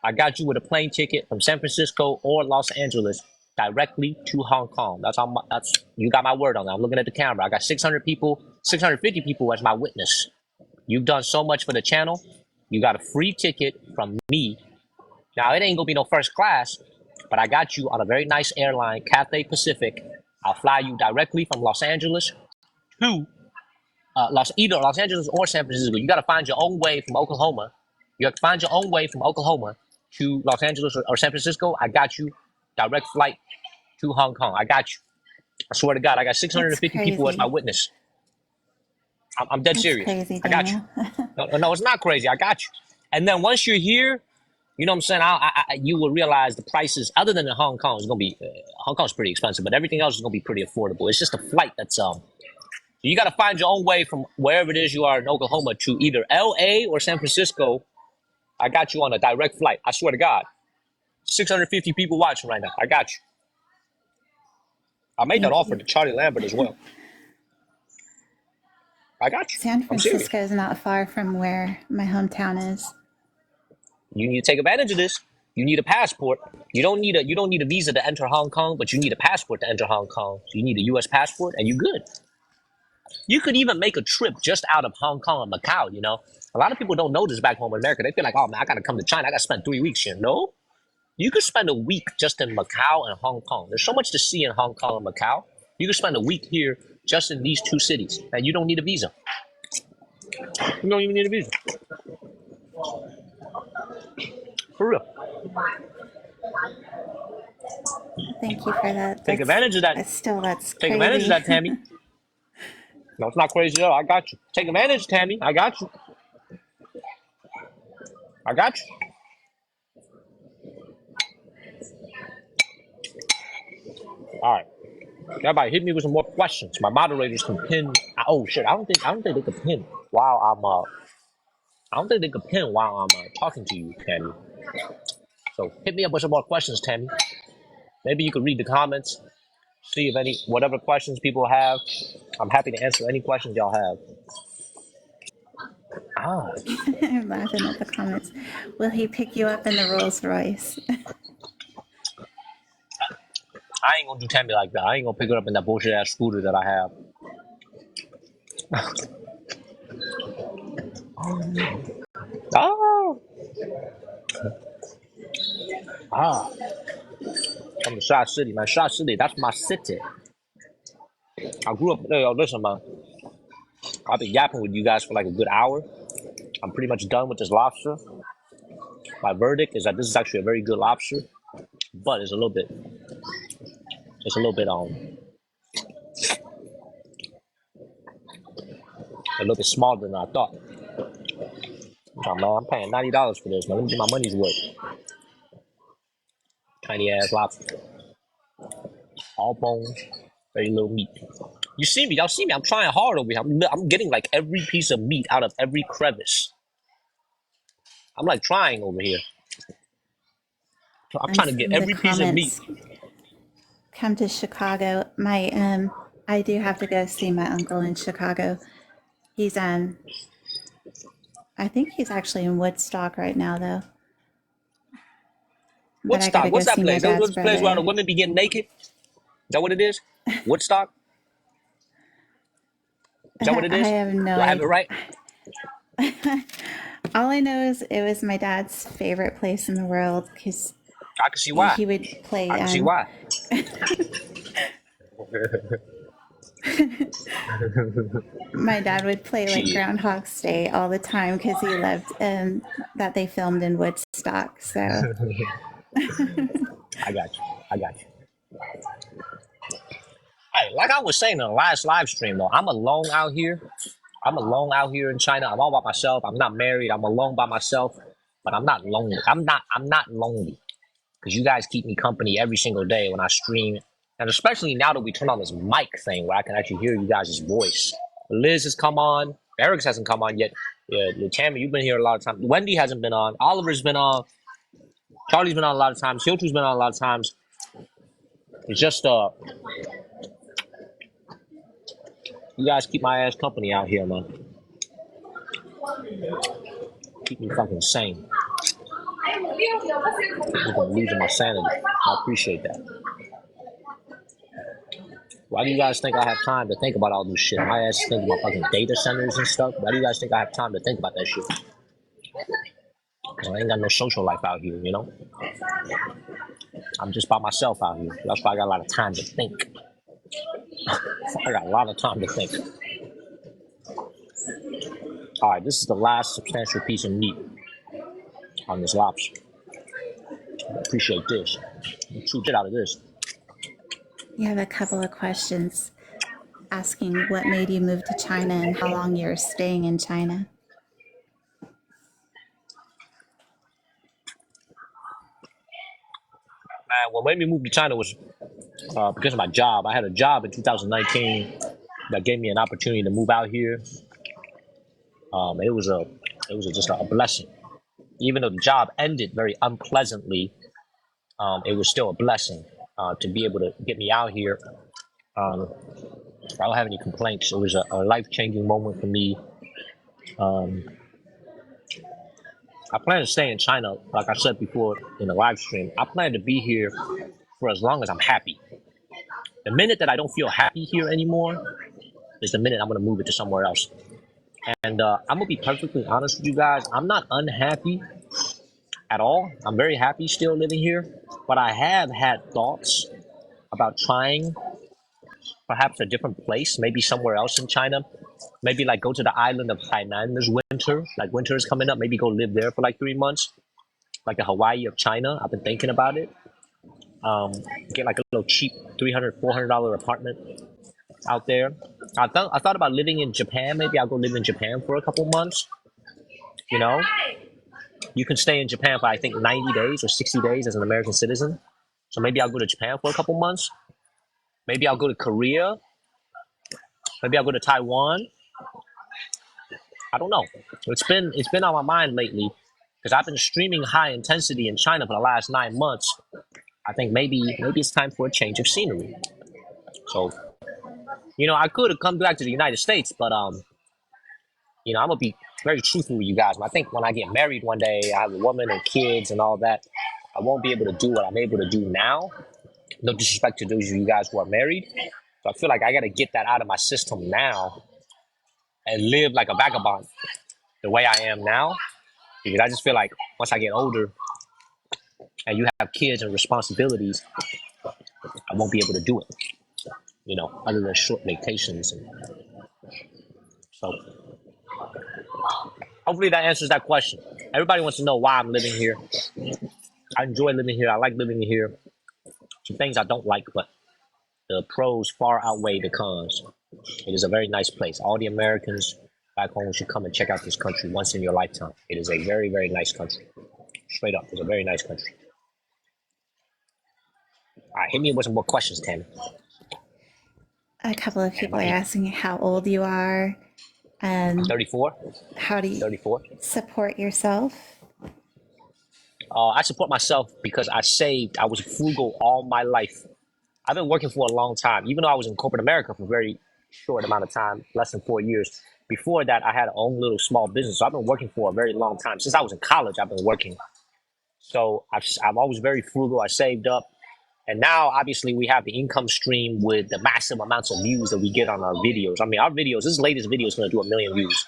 I got you with a plane ticket from San Francisco or Los Angeles directly to Hong Kong. That's you got my word on that. I'm looking at the camera. I got 600 people, 650 people as my witness. You've done so much for the channel. You got a free ticket from me. Now, it ain't gonna be no first class, but I got you on a very nice airline, Cathay Pacific. I'll fly you directly from Los Angeles to either Los Angeles or San Francisco. You got to find your own way from Oklahoma. You have to find your own way from Oklahoma to Los Angeles or San Francisco. I got you. Direct flight to Hong Kong. I got you. I swear to God, I got
That's
650 people as my
crazy.
witness. I'm dead
That's
serious.
crazy,
I got you.
Daniel.
No, it's not crazy. I got you. And then once you're here, you know what I'm saying? You will realize the prices, other than in Hong Kong, is going to be, Hong Kong's pretty expensive, but everything else is going to be pretty affordable. It's just a flight that's, you got to find your own way from wherever it is you are in Oklahoma to either LA or San Francisco. I got you on a direct flight. I swear to God. 650 people watching right now. I got you. I made that
Thank
offer
you.
to Charlie Lambert as well. I got you.
San
I'm serious.
Francisco is not far from where my hometown is.
You need to take advantage of this. You need a passport. You don't need a visa to enter Hong Kong, but you need a passport to enter Hong Kong. So you need a US passport and you good. You could even make a trip just out of Hong Kong and Macau, you know. A lot of people don't know this back home in America. They feel like, oh man, I gotta come to China. I gotta spend 3 weeks here. No. You could spend a week just in Macau and Hong Kong. There's so much to see in Hong Kong and Macau. You could spend a week here just in these 2 cities, and you don't need a visa. You don't even need a visa. For real.
Thank you for that.
Take advantage of that.
That's
Take advantage of
crazy.
that, Tammy. No, it's not crazy at all. I got you. Take advantage, Tammy. I got you. I got you. All right. Everybody, hit me with some more questions. My moderators can pin. Oh shit! I don't think they can pin while I'm. I don't think they can pin while I'm talking to you, Tammy. So hit me up with some more questions, Tammy. Maybe you could read the comments, see if any whatever questions people have. I'm happy to answer any questions y'all have. Ah,
I'm laughing at the comments. Will he pick you up in the Rolls Royce?
I ain't gonna do Tammy like that. I ain't gonna pick her up in that bullshit ass scooter that I have. Oh, ah, from the Shot City, man. Shot City, that's my city. I grew up there. Yo, listen, man. I've been yapping with you guys for like a good hour. I'm pretty much done with this lobster. My verdict is that this is actually a very good lobster, but it's a little bit smaller than I thought. Oh, man, I'm paying $90 for this, man. Let me get my money's worth. Tiny ass lobster, all bones, very little meat. You see me? Y'all see me? I'm trying hard over here. I'm getting like every piece of meat out of every crevice. I'm like trying over here. I'm
I'm
trying to get
seeing the
every piece of meat.
comments. Come to Chicago. I do have to go see my uncle in Chicago. He's I think he's actually in Woodstock right now though. But I gotta
Woodstock?
go
What's that
see my
place? What's
dad's
the place where the
brother.
women be getting naked? Is that what it is? Woodstock? Is that what it
I
is?
have no
Do I have it
idea.
right?
All I know is it was my dad's favorite place in the world because
I can see why.
he would play.
I can see why.
My dad would play like
Shit.
Groundhog's Day all the time because he loved that they filmed in Woodstock. So
I got you. I got you. Hey, like I was saying in the last live stream though, I'm alone out here. I'm alone out here in China. I'm all by myself. I'm not married. I'm alone by myself. But I'm not lonely. I'm not lonely. Because you guys keep me company every single day when I stream. And especially now that we turn on this mic thing where I can actually hear you guys' voice. Liz has come on. Eric's hasn't come on yet. Yeah, Tammy, you've been here a lot of times. Wendy hasn't been on. Oliver's been on. Charlie's been on a lot of times. Hiltu's been on a lot of times. It's just you guys keep my ass company out here, man. Keep me fucking sane. I'm losing my sanity. I appreciate that. Why do you guys think I have time to think about all this shit? My ass thinking about fucking data centers and stuff. Why do you guys think I have time to think about that shit? I ain't got no social life out here, you know? I'm just by myself out here. That's why I got a lot of time to think. I got a lot of time to think. All right, this is the last substantial piece of meat on this lobster. I appreciate this. Chew shit out of this.
you have a couple of questions asking what made you move to China and how long you're staying in China.
Man, what made me move to China was because of my job. I had a job in 2019 that gave me an opportunity to move out here. It was just a blessing. Even though the job ended very unpleasantly, it was still a blessing to be able to get me out here. I don't have any complaints. It was a life-changing moment for me. I plan to stay in China, like I said before in the live stream. I plan to be here for as long as I'm happy. The minute that I don't feel happy here anymore is the minute I'm going to move it to somewhere else. And I'm going to be perfectly honest with you guys. I'm not unhappy at all. I'm very happy still living here. But I have had thoughts about trying perhaps a different place, maybe somewhere else in China. Maybe like go to the island of Hainan this winter. Like winter is coming up. Maybe go live there for like 3 months. like the Hawaii of China. I've been thinking about it. Get like a little cheap $300, $400 apartment out there. I thought about living in Japan. Maybe I'll go live in Japan for a couple months. You know, you can stay in Japan for I think 90 days or 60 days as an American citizen. So maybe I'll go to Japan for a couple months. Maybe I'll go to Korea. Maybe I'll go to Taiwan. I don't know. It's been on my mind lately because I've been streaming high intensity in China for the last 9 months. I think maybe it's time for a change of scenery. So I could have come back to the United States, but I'm gonna be very truthful with you guys. I think when I get married one day, I have a woman and kids and all that, I won't be able to do what I'm able to do now. No disrespect to those of you guys who are married. So I feel like I gotta get that out of my system now and live like a vagabond the way I am now. Because I just feel like once I get older and you have kids and responsibilities, I won't be able to do it. Other than short vacations. So hopefully that answers that question. Everybody wants to know why I'm living here. I enjoy living here. I like living here. Some things I don't like, but the pros far outweigh the cons. It is a very nice place. All the Americans back home should come and check out this country once in your lifetime. It is a very, very nice country. Straight up, it's a very nice country. All right, hit me with some more questions, Tammy.
A couple of people are asking how old you are and
I'm 34.
how do you
34.
support yourself?
I support myself because I saved. I was frugal all my life. I've been working for a long time, even though I was in corporate America for a very short amount of time, less than 4 years. Before that, I had my own little small business. So I've been working for a very long time. Since I was in college, I've been working. So I'm always very frugal. I saved up. And now, obviously, we have the income stream with the massive amounts of views that we get on our videos. I mean, our videos, this latest video is going to do 1 million views.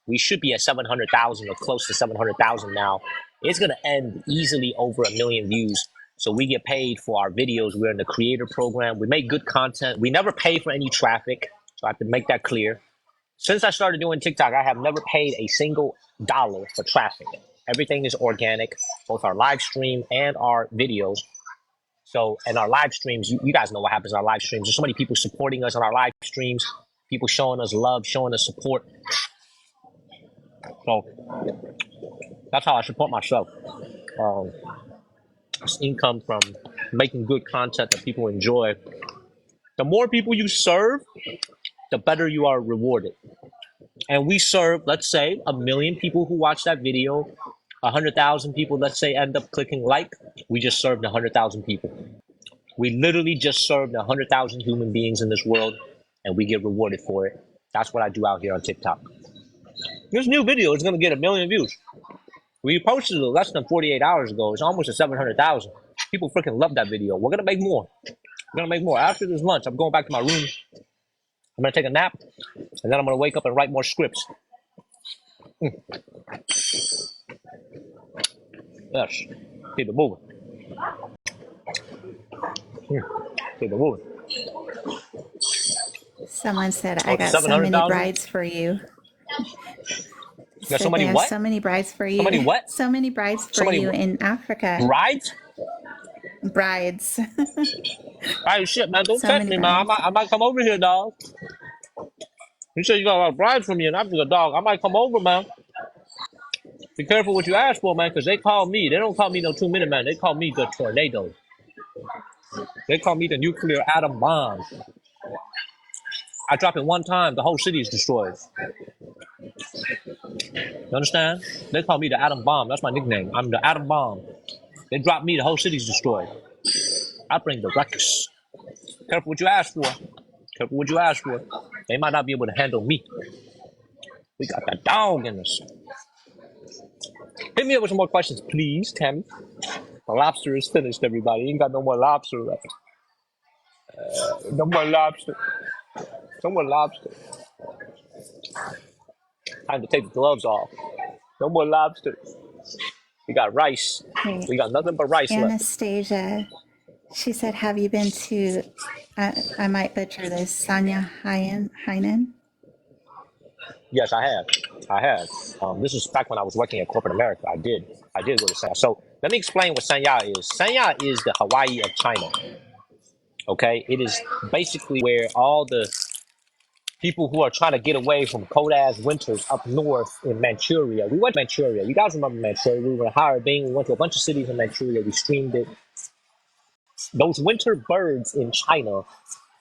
We should be at 700,000 or close to 700,000 now. It's going to end easily over 1 million views. So we get paid for our videos. We're in the creator program. We make good content. We never pay for any traffic. So I have to make that clear. Since I started doing TikTok, I have never paid a single dollar for traffic. Everything is organic, both our live stream and our videos. So, and our live streams, you guys know what happens in our live streams. There's so many people supporting us on our live streams, people showing us love, showing us support. So that's how I support myself. It's income from making good content that people enjoy. The more people you serve, the better you are rewarded. And we serve, let's say, 1 million people who watch that video, 100,000 people, let's say, end up clicking like. We just served 100,000 people. We literally just served 100,000 human beings in this world, and we get rewarded for it. That's what I do out here on TikTok. This new video is going to get 1 million views. We posted it less than 48 hours ago. It's almost at 700,000. People freaking love that video. We're going to make more. We're going to make more. After this lunch, I'm going back to my room. I'm going to take a nap, and then I'm going to wake up and write more scripts. Yes. Keep it moving. Keep it moving.
Someone said, I got so many brides for you.
You got so many what?
So many brides for you.
So many what?
So many brides for you in Africa.
Brides?
Brides.
Hey, shit, man. Don't tempt me, man. I might come over here, dog. You said you got a lot of brides from you in Africa, dog. I might come over, man. Be careful what you ask for, man, because they call me. They don't call me no 2-minute man. They call me the tornado. They call me the nuclear atom bomb. I drop it one time, the whole city is destroyed. You understand? They call me the atom bomb. That's my nickname. I'm the atom bomb. They drop me, the whole city's destroyed. I bring the ruckus. Careful what you ask for. Careful what you ask for. They might not be able to handle me. We got that dog in us. Hit me up with some more questions, please, Tammy. The lobster is finished, everybody. Ain't got no more lobster left. No more lobster. No more lobster. Time to take the gloves off. No more lobster. We got rice. We got nothing but rice left.
Anastasia, she said, have you been to, I might butcher this, Sanya Hainan?
Yes, I have. This is back when I was working at corporate America. I did go to Sanya. So Let me explain what Sanya is. Sanya is the Hawaii of China. Okay, it is basically where all the people who are trying to get away from cold ass winters up north in Manchuria. We went to Manchuria. You guys remember Manchuria? We were in Harbin. We went to a bunch of cities in Manchuria. We streamed it. Those winter birds in China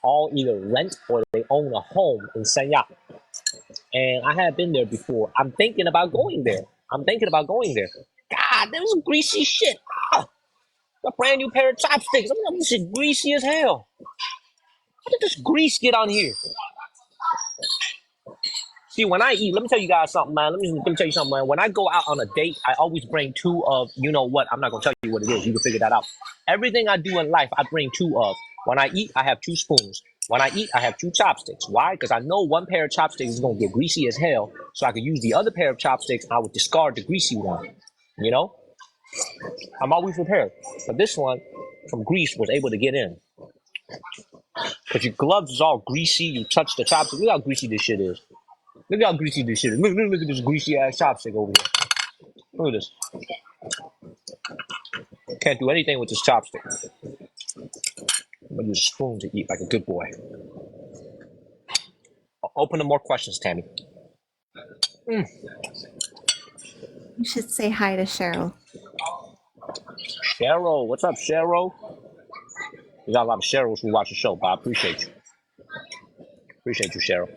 all either rent or they own a home in Sanya. And I have been there before. I'm thinking about going there. God, that was greasy shit. Ah, a brand new pair of chopsticks. This shit greasy as hell. How did this grease get on here? See, when I eat, let me tell you guys something, man. Let me tell you something, man. When I go out on a date, I always bring two of, you know what? I'm not gonna tell you what it is. You can figure that out. Everything I do in life, I bring two of. When I eat, I have two spoons. When I eat, I have two chopsticks. Why? Because I know one pair of chopsticks is gonna get greasy as hell, so I can use the other pair of chopsticks. I would discard the greasy one. You know, I'm always prepared. But this one from Greece was able to get in. Because your gloves is all greasy. You touch the chopstick. Look how greasy this shit is. Look how greasy this shit is. Look at this greasy ass chopstick over here. Look at this. Can't do anything with this chopstick. I'm gonna use a spoon to eat like a good boy. I'll open to more questions, Tammy.
You should say hi to Cheryl.
Cheryl, what's up, Cheryl? We got a lot of Cheryls who watch the show, but I appreciate you. Appreciate you, Cheryl.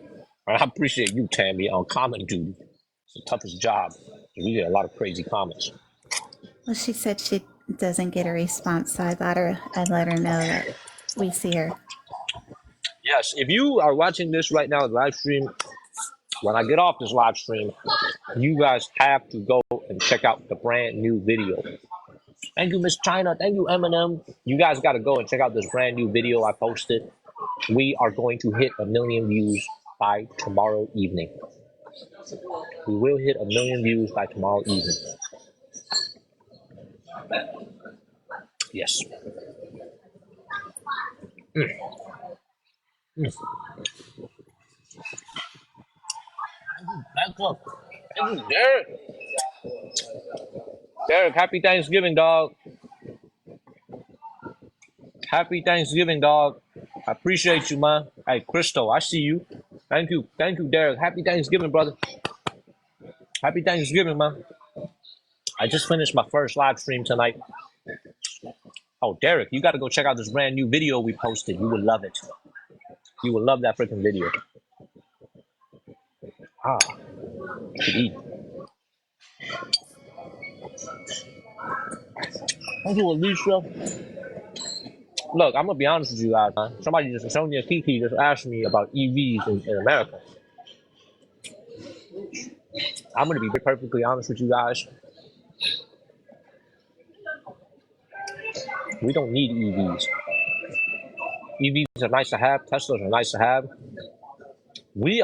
I appreciate you, Tammy, on comment duty. It's the toughest job. We get a lot of crazy comments.
Well, she said she doesn't get a response, so I'd let her know that we see her.
Yes, if you are watching this right now, the live stream, when I get off this live stream, you guys have to go and check out the brand new video. Thank you, Miss China. Thank you, Eminem. You guys got to go and check out this brand new video I posted. We are going to hit 1 million views by tomorrow evening. We will hit 1 million views by tomorrow evening. Yes. Back up. Thank you, Derek. Derek, happy Thanksgiving, dog. Happy Thanksgiving, dog. I appreciate you, man. Hey, Crystal, I see you. Thank you, Derek. Happy Thanksgiving, brother. Happy Thanksgiving, man. I just finished my first live stream tonight. Oh, Derek, you got to go check out this brand new video we posted. You will love it. You will love that freaking video. Ah, should eat. Thank you, Alicia. Look, I'm gonna be honest with you guys, man. Somebody just, Sonia Kiki just asked me about EVs in America. I'm gonna be perfectly honest with you guys. We don't need EVs. EVs are nice to have. Teslas are nice to have. We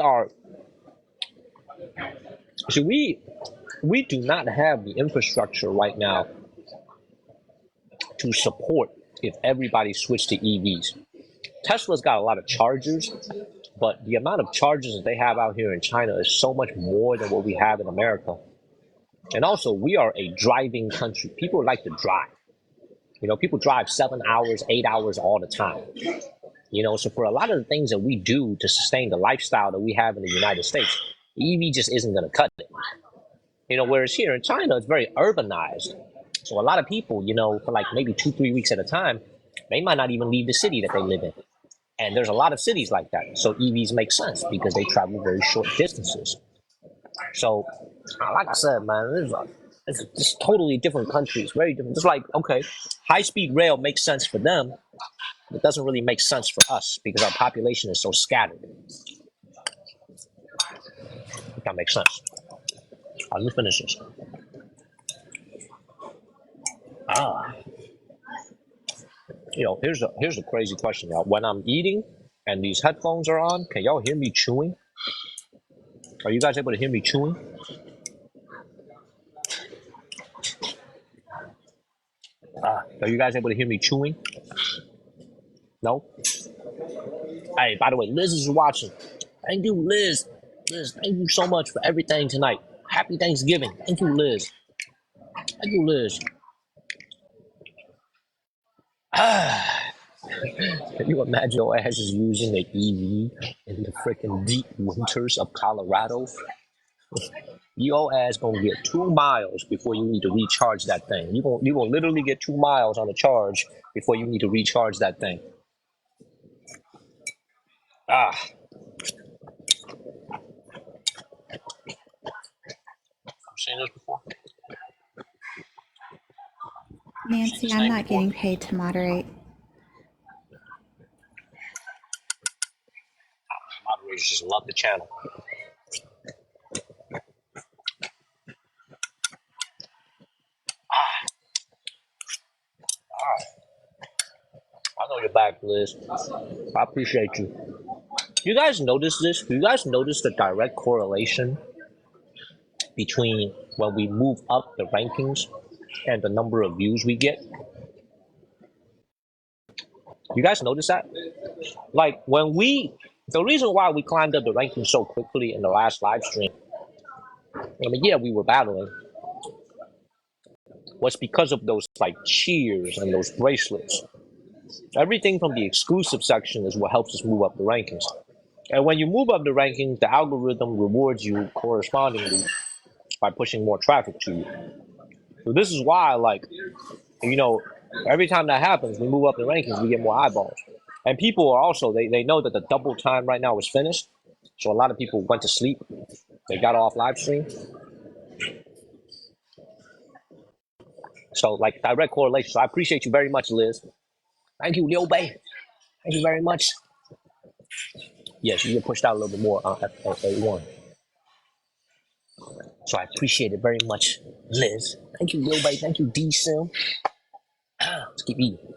do not have the infrastructure right now to support if everybody switched to EVs. Tesla's got a lot of chargers, but the amount of chargers that they have out here in China is so much more than what we have in America. And also, we are a driving country. People like to drive. You know, people drive 7 hours, 8 hours all the time. You know, so for a lot of the things that we do to sustain the lifestyle that we have in the United States, EV just isn't going to cut it. You know, whereas here in China, it's very urbanized. So a lot of people, you know, for like maybe 2-3 weeks at a time, they might not even leave the city that they live in. And there's a lot of cities like that. So EVs make sense because they travel very short distances. So, like I said, man, it's just totally different countries, very different. Just like, okay, high-speed rail makes sense for them. It doesn't really make sense for us because our population is so scattered. If that makes sense. Let me finish this. You know, here's a crazy question, y'all. When I'm eating and these headphones are on, can y'all hear me chewing? Are you guys able to hear me chewing? Are you guys able to hear me chewing? No? Hey, by the way, Liz is watching. Thank you, Liz. Liz, thank you so much for everything tonight. Happy Thanksgiving. Thank you, Liz. Thank you, Liz. Can you imagine your ass is using an EV in the freaking deep winters of Colorado? Your ass gonna get 2 miles before you need to recharge that thing. You gonna literally get 2 miles on the charge before you need to recharge that thing. Ah, I've seen this before. Seen
Nancy,
this
I'm
name
not
before.
getting paid to moderate.
Moderators just love the channel. I know you're back, Liz. I appreciate you. You guys notice this? Do you guys notice the direct correlation between when we move up the rankings and the number of views we get? You guys notice that? Like the reason why we climbed up the rankings so quickly in the last live stream, I mean, yeah, we were battling, was because of those like cheers and those bracelets. Everything from the exclusive section is what helps us move up the rankings. And when you move up the rankings, the algorithm rewards you correspondingly by pushing more traffic to you. So this is why, like, you know, every time that happens, we move up the rankings, we get more eyeballs. And people are also, they know that the double time right now is finished. So a lot of people went to sleep. They got off live stream. So like direct correlation. So I appreciate you very much, Liz. Thank you, Liu Bei. Thank you very much. Yes, you get pushed out a little bit more on A1. So I appreciate it very much, Liz. Thank you, Liu Bei. Thank you, D Sim. Let's keep eating.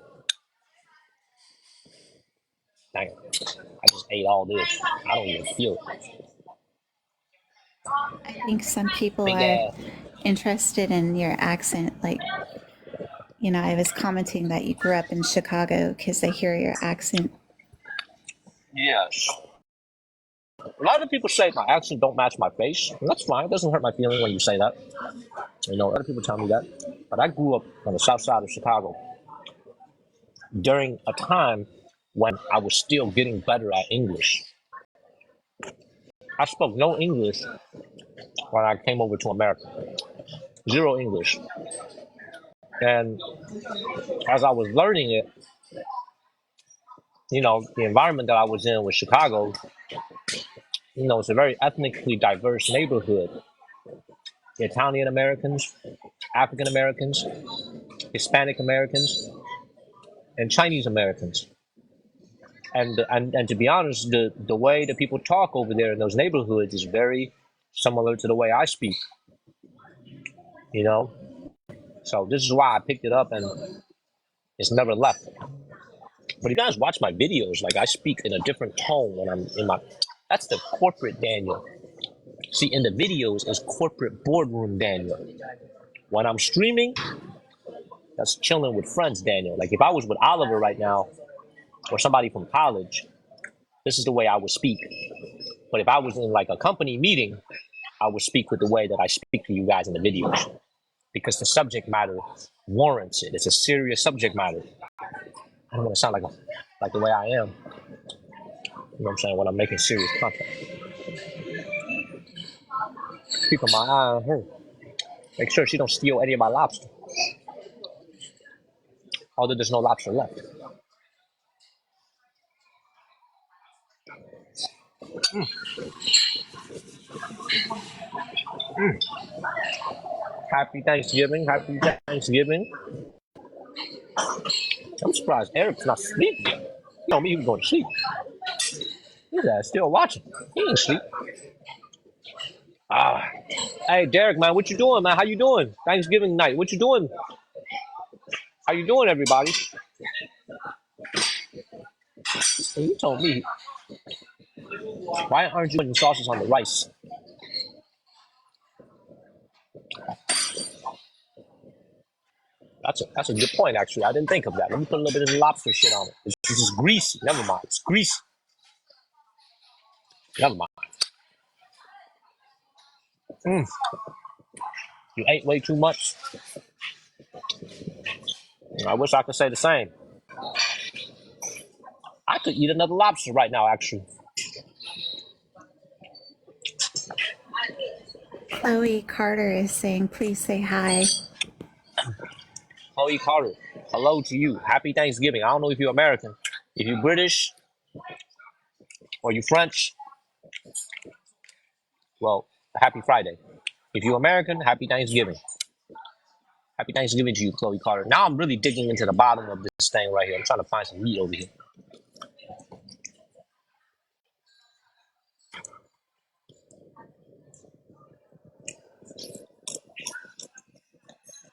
Dang, I just ate all this. I don't even feel it.
I think some people
Big
are
ass.
interested in your accent. Like, I was commenting that you grew up in Chicago because they hear your accent.
Yes. A lot of people say my accent don't match my face. And that's fine. It doesn't hurt my feeling when you say that. Other people tell me that. But I grew up on the south side of Chicago during a time when I was still getting better at English. I spoke no English when I came over to America. Zero English. And as I was learning it, the environment that I was in was Chicago. It's a very ethnically diverse neighborhood. Italian Americans, African Americans, Hispanic Americans, and Chinese Americans. And to be honest, the way that people talk over there in those neighborhoods is very similar to the way I speak. So this is why I picked it up and it's never left. But if you guys watch my videos, like I speak in a different tone when I'm in my. That's the corporate Daniel. See, in the videos is corporate boardroom Daniel. When I'm streaming, that's chilling with friends Daniel. Like if I was with Oliver right now or somebody from college, this is the way I would speak. But if I was in like a company meeting, I would speak with the way that I speak to you guys in the videos because the subject matter warrants it. It's a serious subject matter. I don't want to sound like the way I am. You know what I'm saying? When I'm making serious content, keeping my eye on her. Make sure she don't steal any of my lobster. Although there's no lobster left. Mm. Mm. Happy Thanksgiving. Happy Thanksgiving. I'm surprised Eric's not sleeping. You know me, he was going to sleep. His ass still watching. He ain't sleep. Ah. Hey, Derek, man, what you doing, man? How you doing? Thanksgiving night. What you doing? How you doing, everybody? And you told me, why aren't you putting sauces on the rice? That's a good point, actually. I didn't think of that. Let me put a little bit of the lobster shit on it. It's just greasy. Never mind. It's greasy. Never mind. Mm. You ate way too much. I wish I could say the same. I could eat another lobster right now, actually.
Chloe Carter is saying, please say hi.
Chloe Carter, hello to you. Happy Thanksgiving. I don't know if you're American. If you're British or you French, well, happy Friday. If you're American, happy Thanksgiving. Happy Thanksgiving to you, Chloe Carter. Now I'm really digging into the bottom of this thing right here. I'm trying to find some meat over here.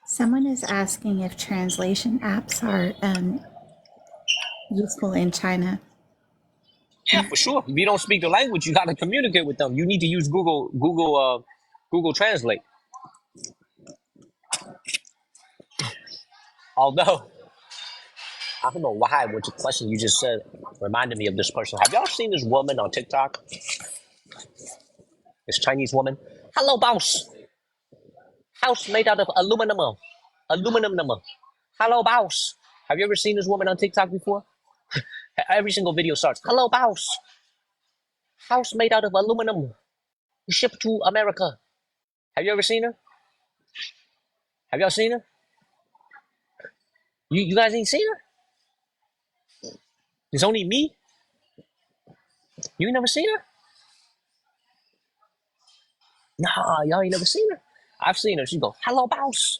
Someone is asking if translation apps are useful in China.
Yeah, for sure. If you don't speak the language, you got to communicate with them. You need to use Google Translate. Although I don't know why, what your question you just said reminded me of this person. Have y'all seen this woman on TikTok? This Chinese woman. Hello, boss. House made out of aluminum. Aluminum. Hello, boss. Have you ever seen this woman on TikTok before? Every single video starts, hello, boss. House made out of aluminum. Shipped to America. Have you ever seen her? Have y'all seen her? You guys ain't seen her? It's only me? You ain't never seen her? Nah, y'all ain't never seen her. I've seen her. She go, hello, boss.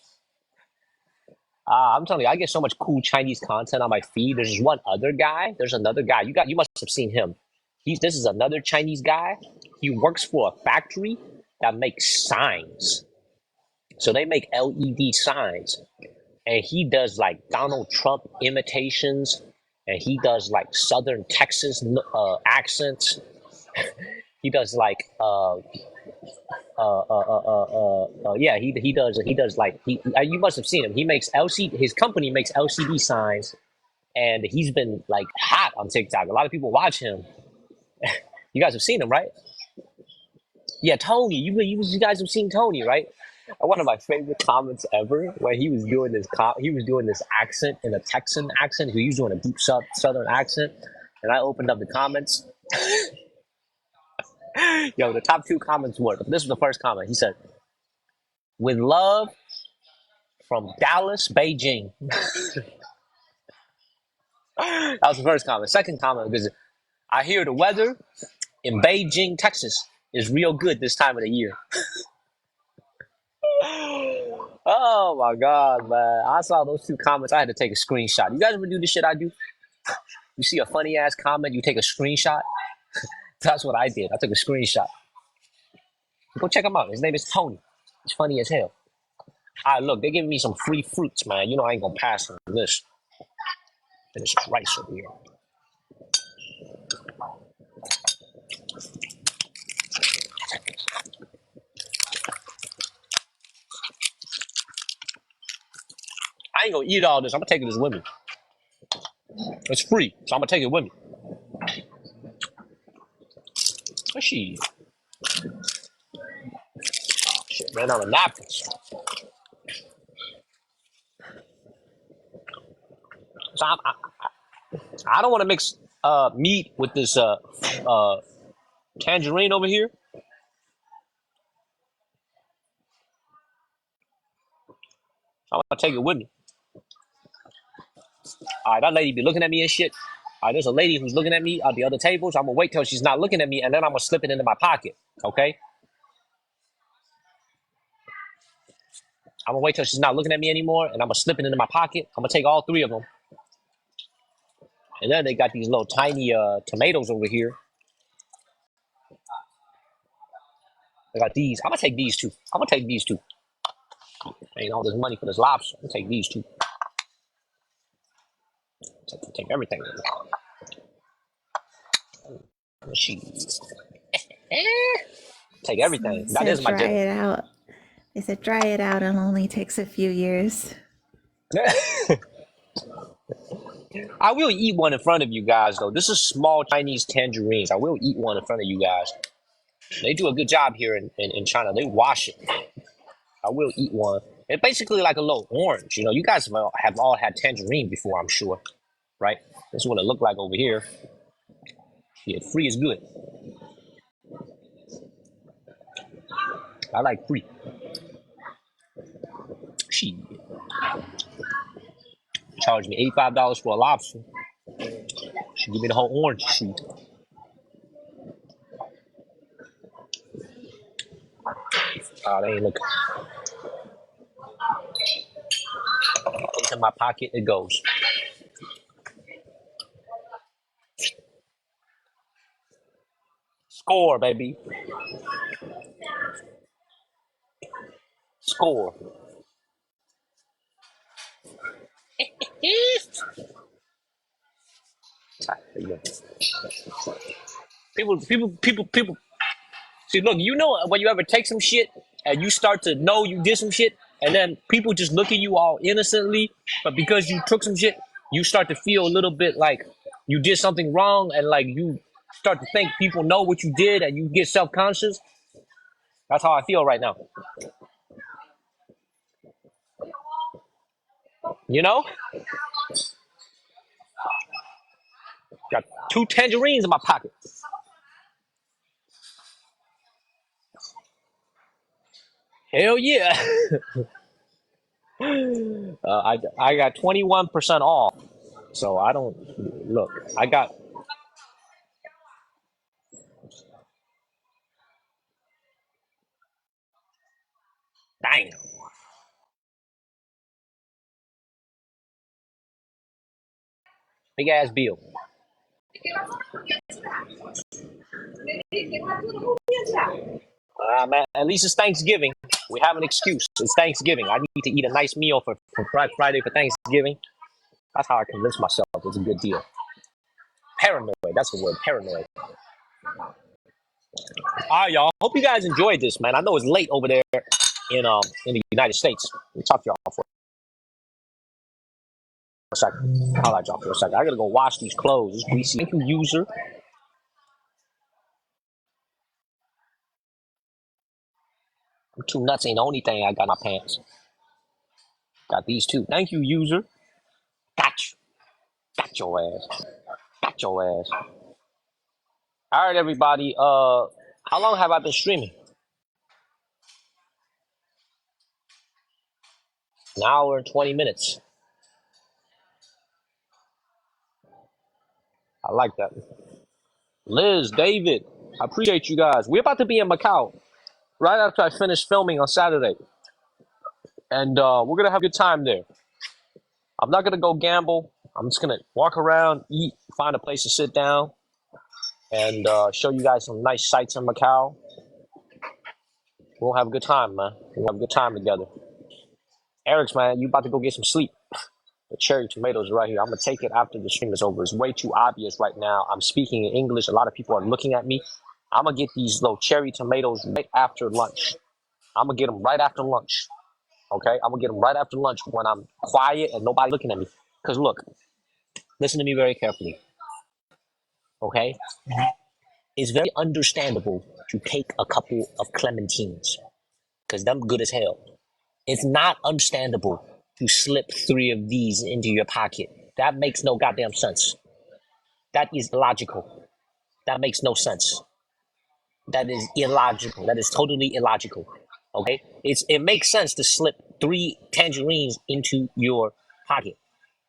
I'm telling you, I get so much cool Chinese content on my feed. There's just one other guy. There's another guy. You must have seen him. This is another Chinese guy. He works for a factory that makes signs. So they make LED signs. And he does like Donald Trump imitations. And he does like Southern Texas accents. He does like yeah, he does like you must have seen him. He makes LCD. His company makes LCD signs, and he's been like hot on TikTok. A lot of people watch him. You guys have seen him, right? Yeah, Tony. You guys have seen Tony, right? One of my favorite comments ever when he was doing this accent in a Texan accent. He was doing a deep Southern accent, and I opened up the comments. Yo, the top two comments were. This was the first comment. He said, "With love from Dallas, Beijing." That was the first comment. Second comment was, "I hear the weather in Beijing, Texas, is real good this time of the year." Oh my god, man! I saw those two comments. I had to take a screenshot. You guys ever do the shit I do? You see a funny ass comment, you take a screenshot. That's what I did. I took a screenshot. Go check him out. His name is Tony. He's funny as hell. All right, look, they're giving me some free fruits, man. You know I ain't gonna pass on this. Finish rice over here. I ain't gonna eat all this. I'm gonna take this with me. It's free, so I'm gonna take it with me. What's she? Oh shit, ran out of napkins. So I don't want to mix meat with this tangerine over here. I'm gonna take it with me. All right, that lady be looking at me and shit. All right, there's a lady who's looking at me at the other table, so I'm gonna wait till she's not looking at me, and then I'm gonna slip it into my pocket. Okay? I'm gonna wait till she's not looking at me anymore, and I'm gonna slip it into my pocket. I'm gonna take all three of them, and then they got these little tiny tomatoes over here. They got these. I'm gonna take these two. I'm gonna take these two. Ain't all this money for this lobster. I'm gonna take these two. Take everything. She take everything.
Someone
That
said
is my
dry
dinner.
it out. They said dry it out and only takes a few years.
I will eat one in front of you guys, though. This is small Chinese tangerines. I will eat one in front of you guys. They do a good job here in China. They wash it. I will eat one. It's basically like a little orange. You know, you guys have all had tangerine before, I'm sure. right? This is what it looked like over here. Yeah, free is good. I like free. She charged me $85 for a lobster. She give me the whole orange sheet. Oh, they ain't looking. Into my pocket it goes. Score, baby. Score. People. See, look, you know when you ever take some shit and you start to know you did some shit, and then people just look at you all innocently, but because you took some shit, you start to feel a little bit like you did something wrong, and like you start to think people know what you did, and you get self-conscious. That's how I feel right now. You know, got two tangerines in my pocket. Hell yeah. I got 21% off, so I don't look. I got dang big ass bill. Man, at least it's Thanksgiving. We have an excuse. It's Thanksgiving. I need to eat a nice meal for Friday for Thanksgiving. That's how I convince myself it's a good deal. Paranoid. That's the word. Paranoid. All right, y'all. Hope you guys enjoyed this, man. I know it's late over there in the United States. Let me talk to y'all for a second. I'll let y'all for a second. I gotta go wash these clothes. It's greasy. Thank you, user. I'm too nuts. Ain't the only thing I got in my pants. Got these two. Thank you, user. Got you. Got your ass. Got your ass. All right, everybody. How long have I been streaming? An hour and 20 minutes. I like that. Liz, David, I appreciate you guys. We're about to be in Macau right after I finish filming on Saturday. And we're going to have a good time there. I'm not going to go gamble. I'm just going to walk around, eat, find a place to sit down, and show you guys some nice sights in Macau. We'll have a good time, man. We'll have a good time together. Eric's, man, you about to go get some sleep. The cherry tomatoes are right here. I'm going to take it after the stream is over. It's way too obvious right now. I'm speaking in English. A lot of people are looking at me. I'm going to get these little cherry tomatoes right after lunch. I'm going to get them right after lunch. Okay? I'm going to get them right after lunch when I'm quiet and nobody looking at me. Because look, listen to me very carefully. Okay? It's very understandable to take a couple of clementines. Because them good as hell. It's not understandable to slip 3 of these into your pocket. That makes no goddamn sense. That is illogical. That makes no sense. That is illogical. That is totally illogical. Okay? It makes sense to slip 3 tangerines into your pocket.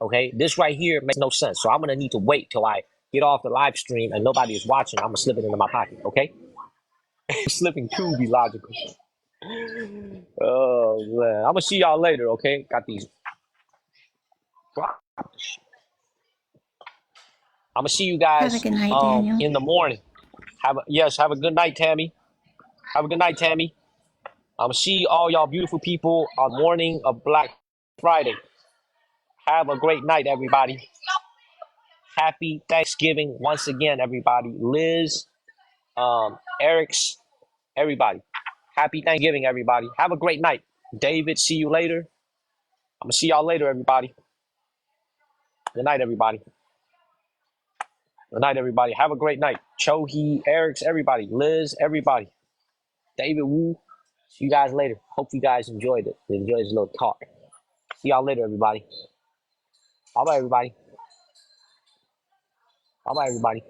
Okay? This right here makes no sense. So I'm gonna need to wait till I get off the live stream and nobody is watching. I'm gonna slip it into my pocket. Okay? Slipping 2 be logical. Oh man. I'm gonna see y'all later, okay? Got these. I'm gonna see you
Have a
guys
good night, Daniel.
in the morning. Have a good night, Tammy. Have a good night, Tammy. I'm gonna see all y'all beautiful people on the morning of Black Friday. Have a great night, everybody. Happy Thanksgiving once again, everybody. Liz, Eric's, everybody. Happy Thanksgiving, everybody. Have a great night. David, see you later. I'm gonna see y'all later, everybody. Good night, everybody. Good night, everybody. Have a great night. Chohi, Eric's, everybody. Liz, everybody. David Wu. See you guys later. Hope you guys enjoyed it. Enjoyed this little talk. See y'all later, everybody. Bye bye, everybody. Bye bye, everybody.